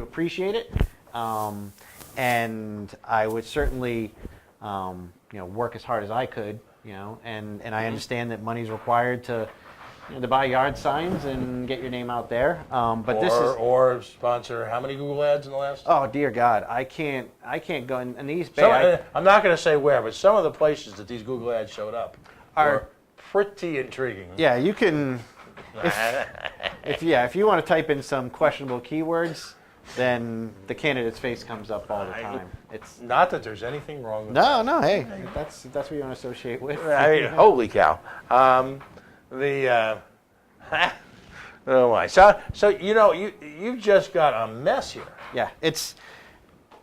appreciate it, and I would certainly work as hard as I could, and I understand that money's required to buy yard signs and get your name out there. Or sponsor how many Google ads in the last? Oh dear God, I can't go in the East Bay. I'm not going to say where, but some of the places that these Google ads showed up are pretty intriguing. Yeah, you can. If you want to type in some questionable keywords, then the candidate's face comes up all the time. It's not that there's anything wrong with that. No, hey, that's what you want to associate with. I mean, holy cow. Oh my! So you've just got a mess here. Yeah,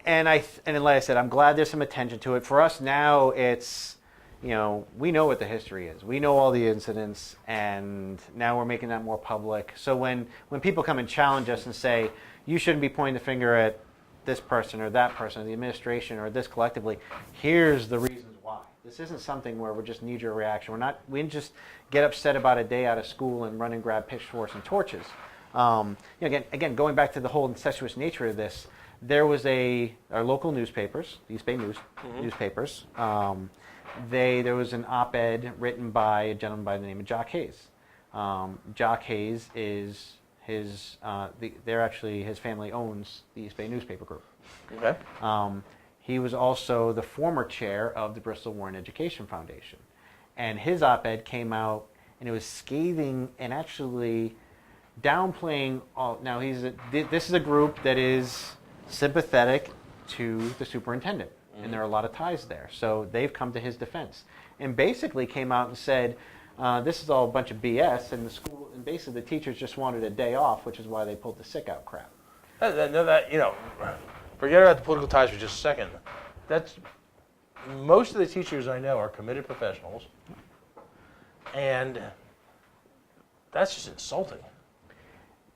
and like I said, I'm glad there's some attention to it. For us now, it's we know what the history is. We know all the incidents, and now we're making that more public. So when people come and challenge us and say you shouldn't be pointing the finger at this person or that person, or the administration or this collectively, here's the reasons why. This isn't something where we're just knee-jerk reaction. We didn't just get upset about a day out of school and run and grab pitchforks and torches. Again, going back to the whole incestuous nature of this, there was our local newspapers, the East Bay newspapers. There was an op-ed written by a gentleman by the name of Jock Hayes. Jock Hayes is his family owns the East Bay newspaper group. Okay. He was also the former chair of the Bristol Warren Education Foundation. And his op-ed came out, and it was scathing and actually downplaying all. Now, this is a group that is sympathetic to the superintendent, and there are a lot of ties there. So they've come to his defense and basically came out and said, this is all a bunch of BS, and the school, and basically the teachers just wanted a day off, which is why they pulled the sick out crap. Forget about the political ties for just a second. Most of the teachers I know are committed professionals, and that's just insulting.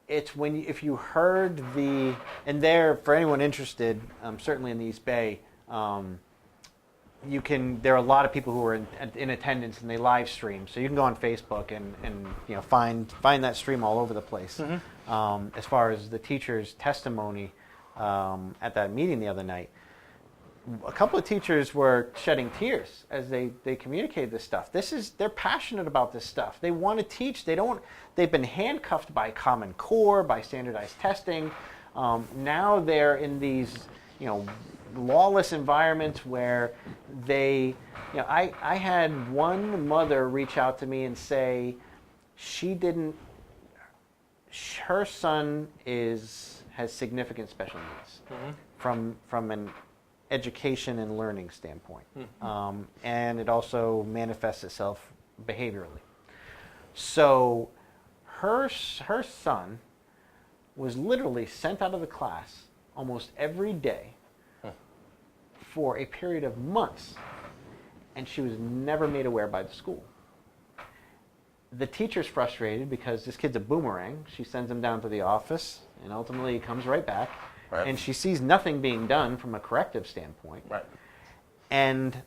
It's if you heard for anyone interested, certainly in the East Bay, there are a lot of people who are in attendance, and they live stream. So you can go on Facebook and find that stream all over the place. Mm-hmm. As far as the teachers' testimony at that meeting the other night, a couple of teachers were shedding tears as they communicated this stuff. They're passionate about this stuff. They want to teach. They've been handcuffed by Common Core, by standardized testing. Now they're in these, lawless environments where I had one mother reach out to me and say her son has significant special needs. Mm-hmm. from an education and learning standpoint. Mm-hmm. And it also manifests itself behaviorally. So her son was literally sent out of the class almost every day for a period of months, and she was never made aware by the school. The teacher's frustrated because this kid's a boomerang. She sends him down to the office, and ultimately he comes right back. Right. And she sees nothing being done from a corrective standpoint. Right. And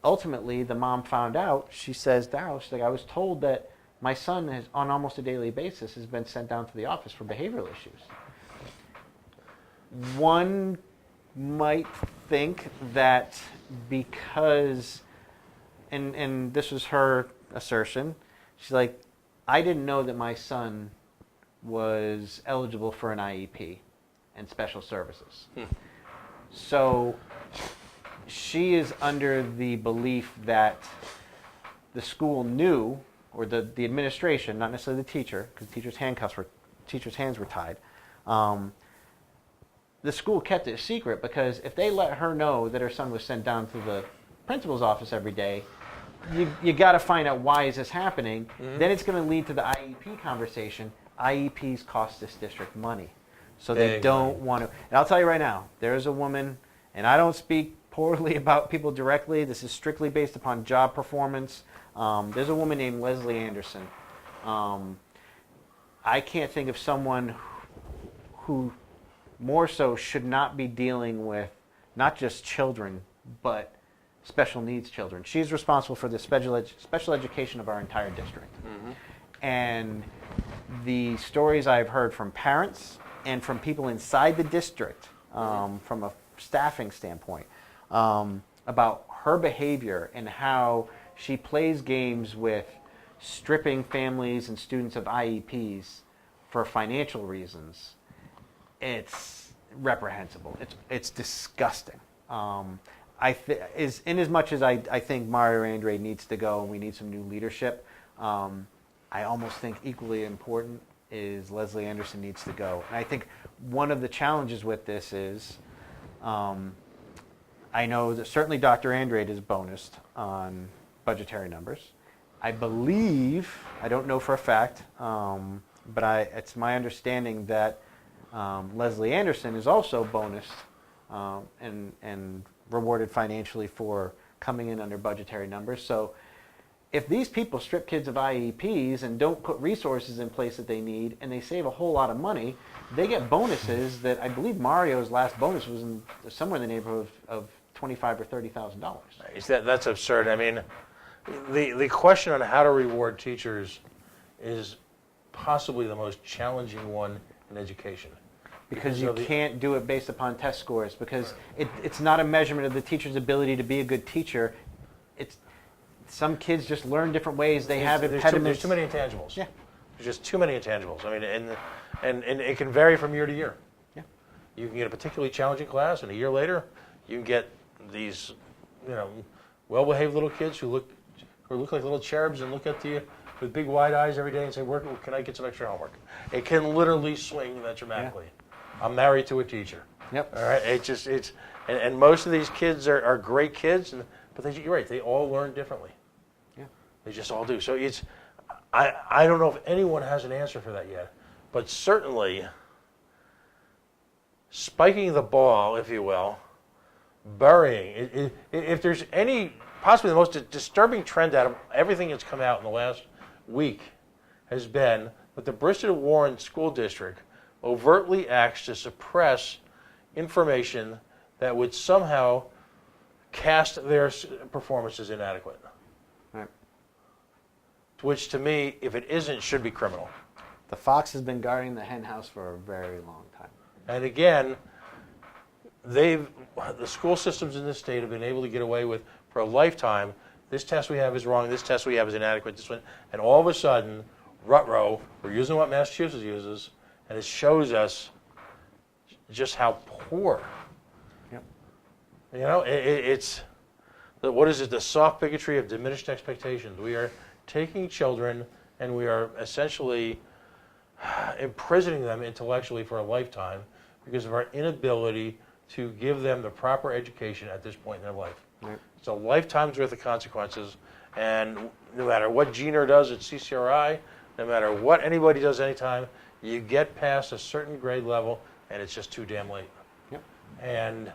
ultimately, the mom found out. She says, Daryl, she's like, I was told that my son has, on almost a daily basis, has been sent down to the office for behavioral issues. One might think that because, and this was her assertion, she's like, I didn't know that my son was eligible for an IEP and special services. So she is under the belief that the school knew, or the administration, not necessarily the teacher, because the teacher's hands were tied. The school kept it a secret because if they let her know that her son was sent down to the principal's office every day, you got to find out why is this happening. Mm-hmm. Then it's going to lead to the IEP conversation. IEPs cost this district money. So Big they don't money. want to. And I'll tell you right now, there's a woman, and I don't speak poorly about people directly. This is strictly based upon job performance. There's a woman named Leslie Anderson. I can't think of someone who more so should not be dealing with not just children, but special needs children. She's responsible for the special education of our entire district. Mm-hmm. And the stories I've heard from parents and from people inside the district, from a staffing standpoint, about her behavior and how she plays games with stripping families and students of IEPs for financial reasons, it's reprehensible. It's disgusting. In as much as I think Mario Andrade needs to go and we need some new leadership, I almost think equally important is Leslie Anderson needs to go. And I think one of the challenges with this is, I know that certainly Dr. Andrade is bonused on budgetary numbers. I believe, I don't know for a fact, but it's my understanding that Leslie Anderson is also bonused and rewarded financially for coming in under budgetary numbers. So if these people strip kids of IEPs and don't put resources in place that they need, and they save a whole lot of money, they get bonuses that I believe Mario's last bonus was somewhere in the neighborhood of $25,000 or $30,000. That's absurd. I mean, the question on how to reward teachers is possibly the most challenging one in education. Because you can't do it based upon test scores, because it's not a measurement of the teacher's ability to be a good teacher. Some kids just learn different ways. They have impediments. There's too many intangibles. Yeah. There's just too many intangibles. I mean, and it can vary from year to year. Yeah. You can get a particularly challenging class, and a year later, you can get these, well-behaved little kids who look like little cherubs and look at you with big wide eyes every day and say, "Can I get some extra homework?" It can literally swing that dramatically. Yeah. I'm married to a teacher. Yep. All right. And most of these kids are great kids, but you're right. They all learn differently. Yeah. They just all do. So I don't know if anyone has an answer for that yet, but certainly spiking the ball, if you will, burying. If there's any, possibly the most disturbing trend out of everything that's come out in the last week has been that the Bristol Warren School District overtly acts to suppress information that would somehow cast their performances inadequate. Right. Which to me, if it isn't, should be criminal. The fox has been guarding the hen house for a very long time. And again, the school systems in this state have been able to get away with, for a lifetime, this test we have is wrong, this test we have is inadequate, this one, and all of a sudden, rut-row, we're using what Massachusetts uses, and it shows us just how poor. Yep. It's what is it? The soft bigotry of diminished expectations. We are taking children and we are essentially imprisoning them intellectually for a lifetime because of our inability to give them the proper education at this point in their life. Right. It's a lifetime's worth of consequences, and no matter what Gina does at CCRI, no matter what anybody does anytime, you get past a certain grade level, and it's just too damn late. Yep. And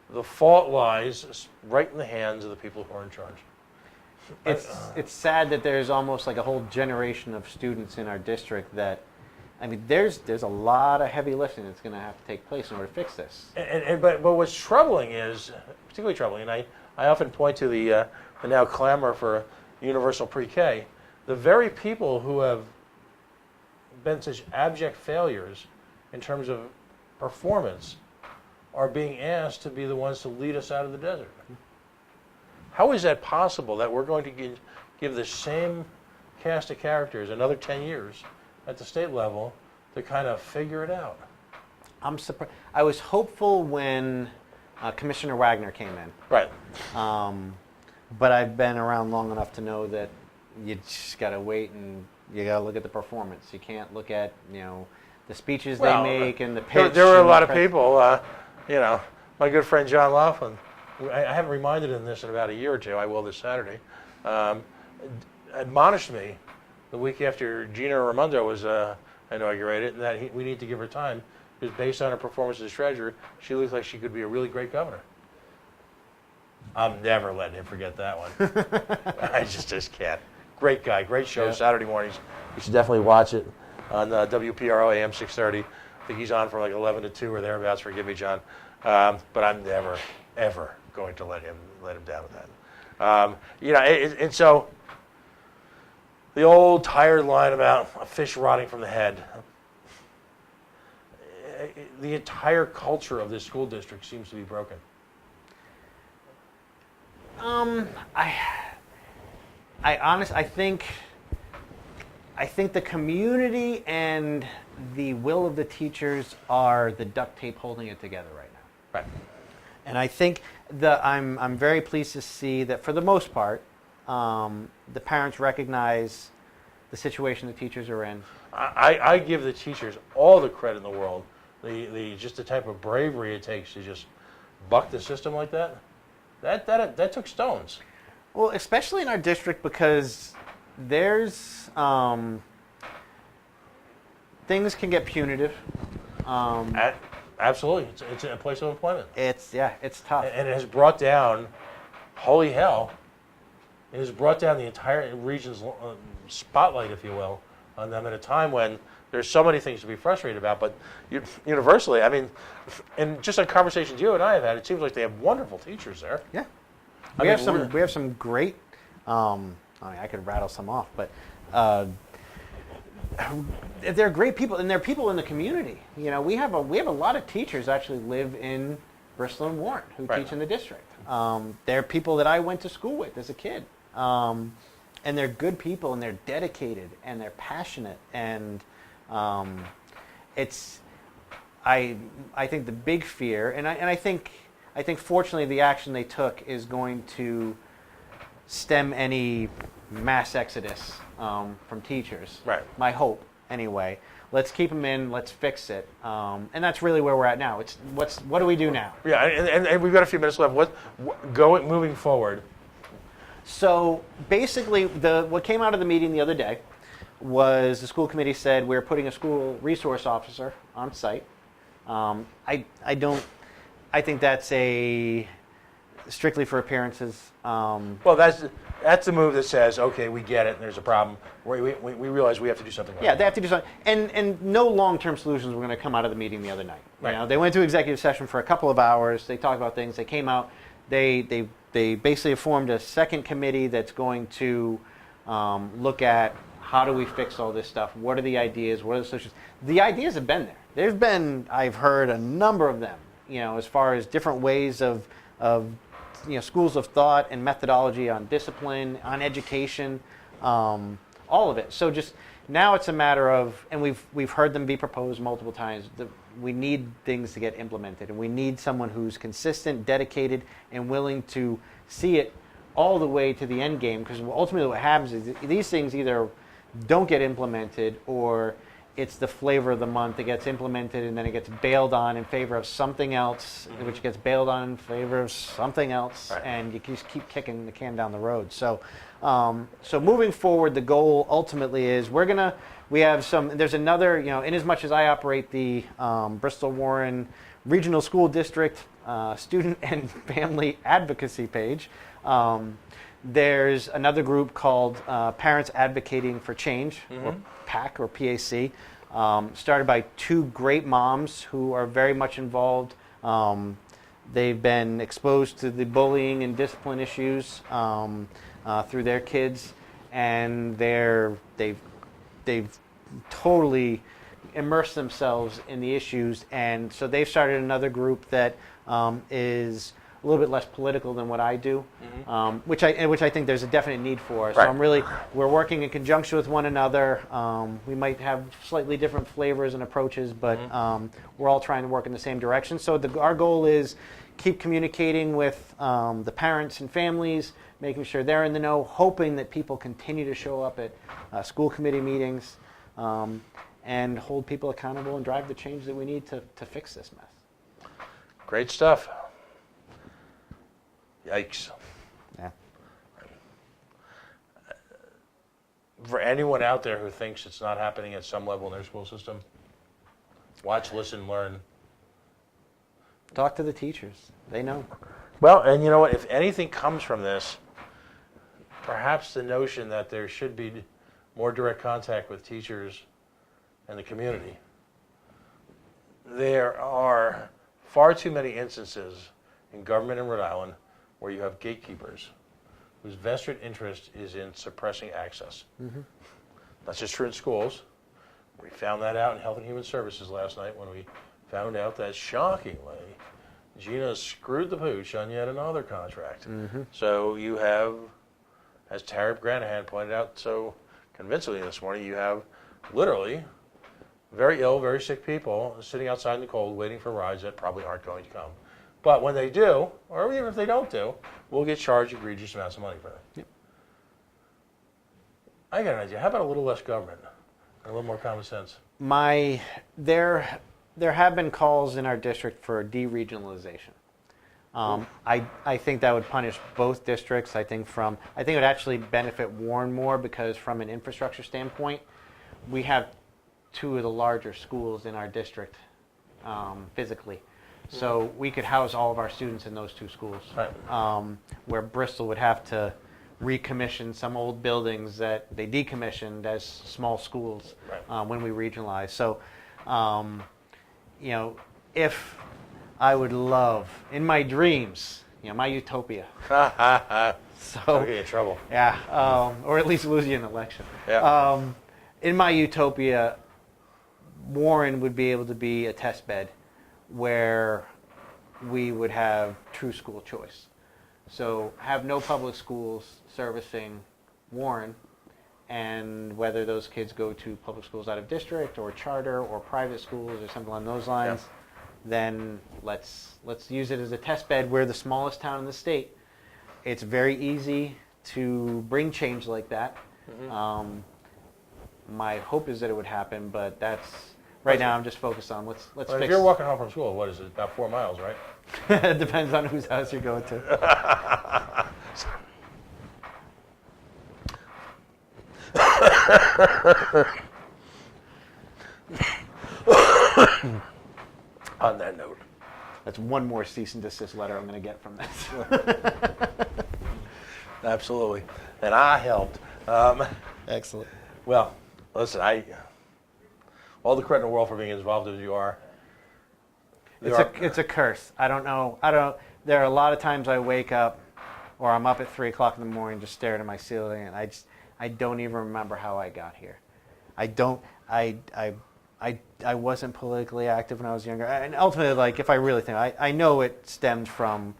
the fault lies right in the hands of the people who are in charge. It's sad that there's almost like a whole generation of students in our district that, I mean, there's a lot of heavy lifting that's going to have to take place in order to fix this. But what's troubling is, particularly troubling, and I often point to the now clamor for universal pre-K, the very people who have been such abject failures in terms of performance are being asked to be the ones to lead us out of the desert. How is that possible that we're going to give the same cast of characters another 10 years at the state level to kind of figure it out? I'm surprised. I was hopeful when Commissioner Wagner came in. Right. But I've been around long enough to know that you just got to wait and you got to look at the performance. You can't look at, the speeches they make and the pitch. There were a lot of people, my good friend John Laughlin, I haven't reminded him this in about a year or two, I will this Saturday, admonished me the week after Gina Raimondo was inaugurate it, and that we need to give her time, because based on her performance as treasurer, she looks like she could be a really great governor. I'm never letting him forget that one. I just can't. Great guy, great show, Saturday mornings. You should definitely watch it on WPRO AM 630. I think he's on from like 11 to 2 or thereabouts. Forgive me, John. But I'm never, ever going to let him down with that. And so the old tired line about a fish rotting from the head. The entire culture of this school district seems to be broken. I think the community and the will of the teachers are the duct tape holding it together right now. Right. And I think I'm very pleased to see that for the most part, the parents recognize the situation the teachers are in. I give the teachers all the credit in the world. Just the type of bravery it takes to just buck the system like that. That took stones. Well, especially in our district, because there's things can get punitive. Absolutely, it's a place of employment. It's tough, and it has brought down, holy hell, it has brought down the entire region's spotlight, if you will, on them at a time when there's so many things to be frustrated about. But universally, I mean, and just on conversations you and I have had, it seems like they have wonderful teachers there. Yeah. We have some great. I could rattle some off, but they're great people, and they're people in the community. You know, we have a lot of teachers actually live in Bristol and Warren who teach in the district. They're people that I went to school with as a kid, and they're good people, and they're dedicated, and they're passionate, and it's. I think the big fear, and I think fortunately the action they took is going to stem any mass exodus from teachers. Right. My hope, anyway. Let's keep them in. Let's fix it. And that's really where we're at now. What do we do now? Yeah, and we've got a few minutes left. Moving forward. So basically, what came out of the meeting the other day was the school committee said we're putting a school resource officer on site. I think that's strictly for appearances. Well, that's the move that says, okay, we get it, and there's a problem. We realize we have to do something. They have to do something. And no long-term solutions were going to come out of the meeting the other night. Right. You know, they went to executive session for a couple of hours. They talked about things. They came out. They basically formed a second committee that's going to look at how do we fix all this stuff. What are the ideas? What are the solutions? The ideas have been there. I've heard a number of them. You know, as far as different ways of schools of thought and methodology on discipline, on education, all of it. So just now it's a matter of, and we've heard them be proposed multiple times, that we need things to get implemented, and we need someone who's consistent, dedicated, and willing to see it all the way to the end game, because ultimately what happens is these things either don't get implemented, or it's the flavor of the month. It gets implemented and then it gets bailed on in favor of something else, which gets bailed on in favor of something else, and you just keep kicking the can down the road. So, moving forward, the goal ultimately is there's another, in as much as I operate the Bristol Warren Regional School District Student and Family Advocacy page, there's another group called Parents Advocating for Change, or PAC or PAC, started by two great moms who are very much involved. They've been exposed to the bullying and discipline issues through their kids, and they've totally immersed themselves in the issues, and so they've started another group that is a little bit less political than what I do, which I think there's a definite need for. So we're working in conjunction with one another. We might have slightly different flavors and approaches, but we're all trying to work in the same direction. So our goal is keep communicating with the parents and families, making sure they're in the know, hoping that people continue to show up at school committee meetings, and hold people accountable and drive the change that we need to fix this mess. Great stuff. Yikes. Yeah. for anyone out there who thinks it's not happening at some level in their school system, watch, listen, learn. Talk to the teachers. They know. Well, and you know what? If anything comes from this, perhaps the notion that there should be more direct contact with teachers and the community. There are far too many instances in government in Rhode Island where you have gatekeepers whose vested interest is in suppressing access. Mm-hmm. That's just true in schools. We found that out in Health and Human Services last night when we found out that, shockingly, Gina screwed the pooch on yet another contract. Mm-hmm. So you have, as Tara Granahan pointed out so convincingly this morning, you have literally very ill, very sick people sitting outside in the cold waiting for rides that probably aren't going to come. But when they do, or even if they don't do, we'll get charged egregious amounts of money for that. Yep. I got an idea. How about a little less government and a little more common sense? There have been calls in our district for deregionalization. I think that would punish both districts. I think it would actually benefit Warren more because from an infrastructure standpoint, we have two of the larger schools in our district physically. So we could house all of our students in those two schools, right. Where Bristol would have to recommission some old buildings that they decommissioned as small schools, right. When we regionalized. So, if I would love, in my dreams, my utopia. So I'll get you in trouble. Yeah, or at least lose you an election. Yeah. In my utopia, Warren would be able to be a test bed where we would have true school choice. So have no public schools servicing Warren, and whether those kids go to public schools out of district or charter or private schools or something along those lines, yeah. Then let's use it as a test bed. We're the smallest town in the state. It's very easy to bring change like that. Mm-hmm. My hope is that it would happen, but that's right now. I'm just focused on let's fix. If you're walking home from school, what is it? About 4 miles, right? It depends on whose house you're going to. On that note, that's one more cease and desist letter I'm going to get from this. Absolutely, and I helped. Excellent. Well, listen, all the credit in the world for being as involved as you are. It's a curse. I don't know. There are a lot of times I wake up, or I'm up at 3 o'clock in the morning, just staring at my ceiling, and I don't even remember how I got here. I wasn't politically active when I was younger, and ultimately, if I really think, I know it stemmed from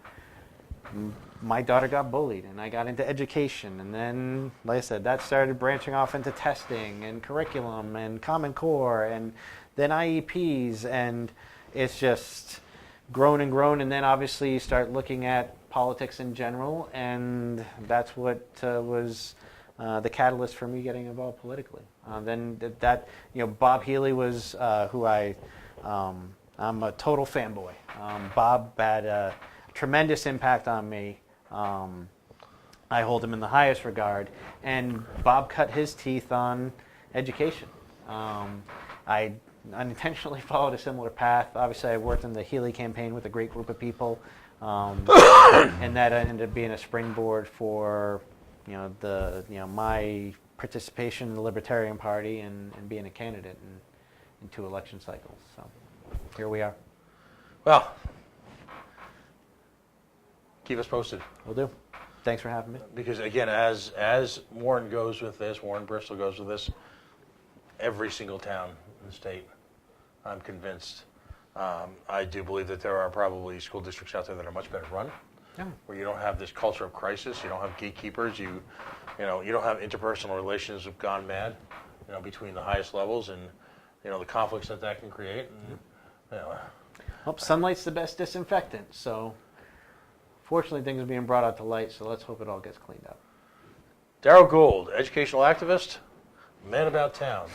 my daughter got bullied, and I got into education, and then, like I said, that started branching off into testing and curriculum and Common Core, and then IEPs, and it's just grown and grown, and then obviously you start looking at politics in general, and that's what was the catalyst for me getting involved politically. Then Bob Healy was who I'm a total fanboy. Bob had a tremendous impact on me. I hold him in the highest regard, and Bob cut his teeth on education. I unintentionally followed a similar path. Obviously, I worked in the Healy campaign with a great group of people, and that ended up being a springboard for my participation in the Libertarian Party and being a candidate in 2 election cycles. So here we are. Well, keep us posted. Will do. Thanks for having me. Because again, as Warren goes with this, Warren Bristol goes with this, every single town in the state, I'm convinced. I do believe that there are probably school districts out there that are much better run. Yeah. Where you don't have this culture of crisis, you don't have gatekeepers, you don't have interpersonal relations have gone mad, between the highest levels and, the conflicts that can create. And, Well, sunlight's the best disinfectant, so fortunately things are being brought out to light, so let's hope it all gets cleaned up. Daryl Gould, educational activist, man about town.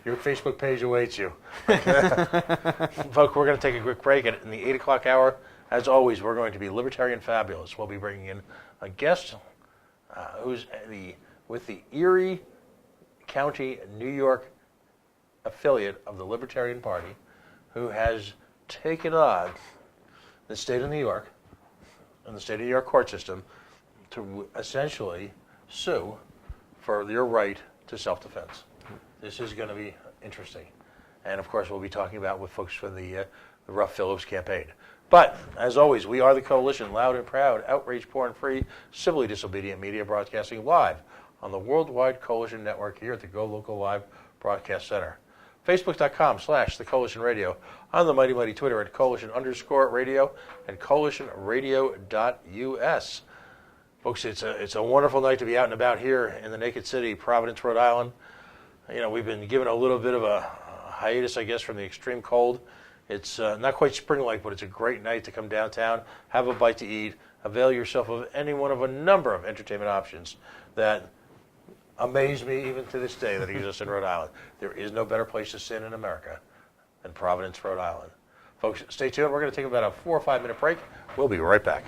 Your Facebook page awaits you. Folks, we're going to take a quick break. In the 8 o'clock hour, as always, we're going to be Libertarian Fabulous. We'll be bringing in a guest who's the with the Erie County, New York affiliate of the Libertarian Party, who has taken on the state of New York and the state of New York court system to essentially sue for your right to self-defense. This is going to be interesting. And of course, we'll be talking about with folks from the Ruff Phillips campaign. But, as always, we are the Coalition, loud and proud, outrage, porn-free, civilly disobedient media broadcasting live on the Worldwide Coalition Network here at the GoLocalLive Broadcast Center. Facebook.com/The Coalition Radio, on the mighty, mighty Twitter at Coalition_radio, and CoalitionRadio.us. Folks, it's a wonderful night to be out and about here in the Naked City, Providence, Rhode Island. You know, we've been given a little bit of a hiatus, I guess, from the extreme cold. It's not quite spring-like, but it's a great night to come downtown, have a bite to eat, avail yourself of any one of a number of entertainment options that amaze me even to this day that exist in Rhode Island. There is no better place to sin in America than Providence, Rhode Island. Folks, stay tuned. We're going to take about a 4 or 5 minute break. We'll be right back.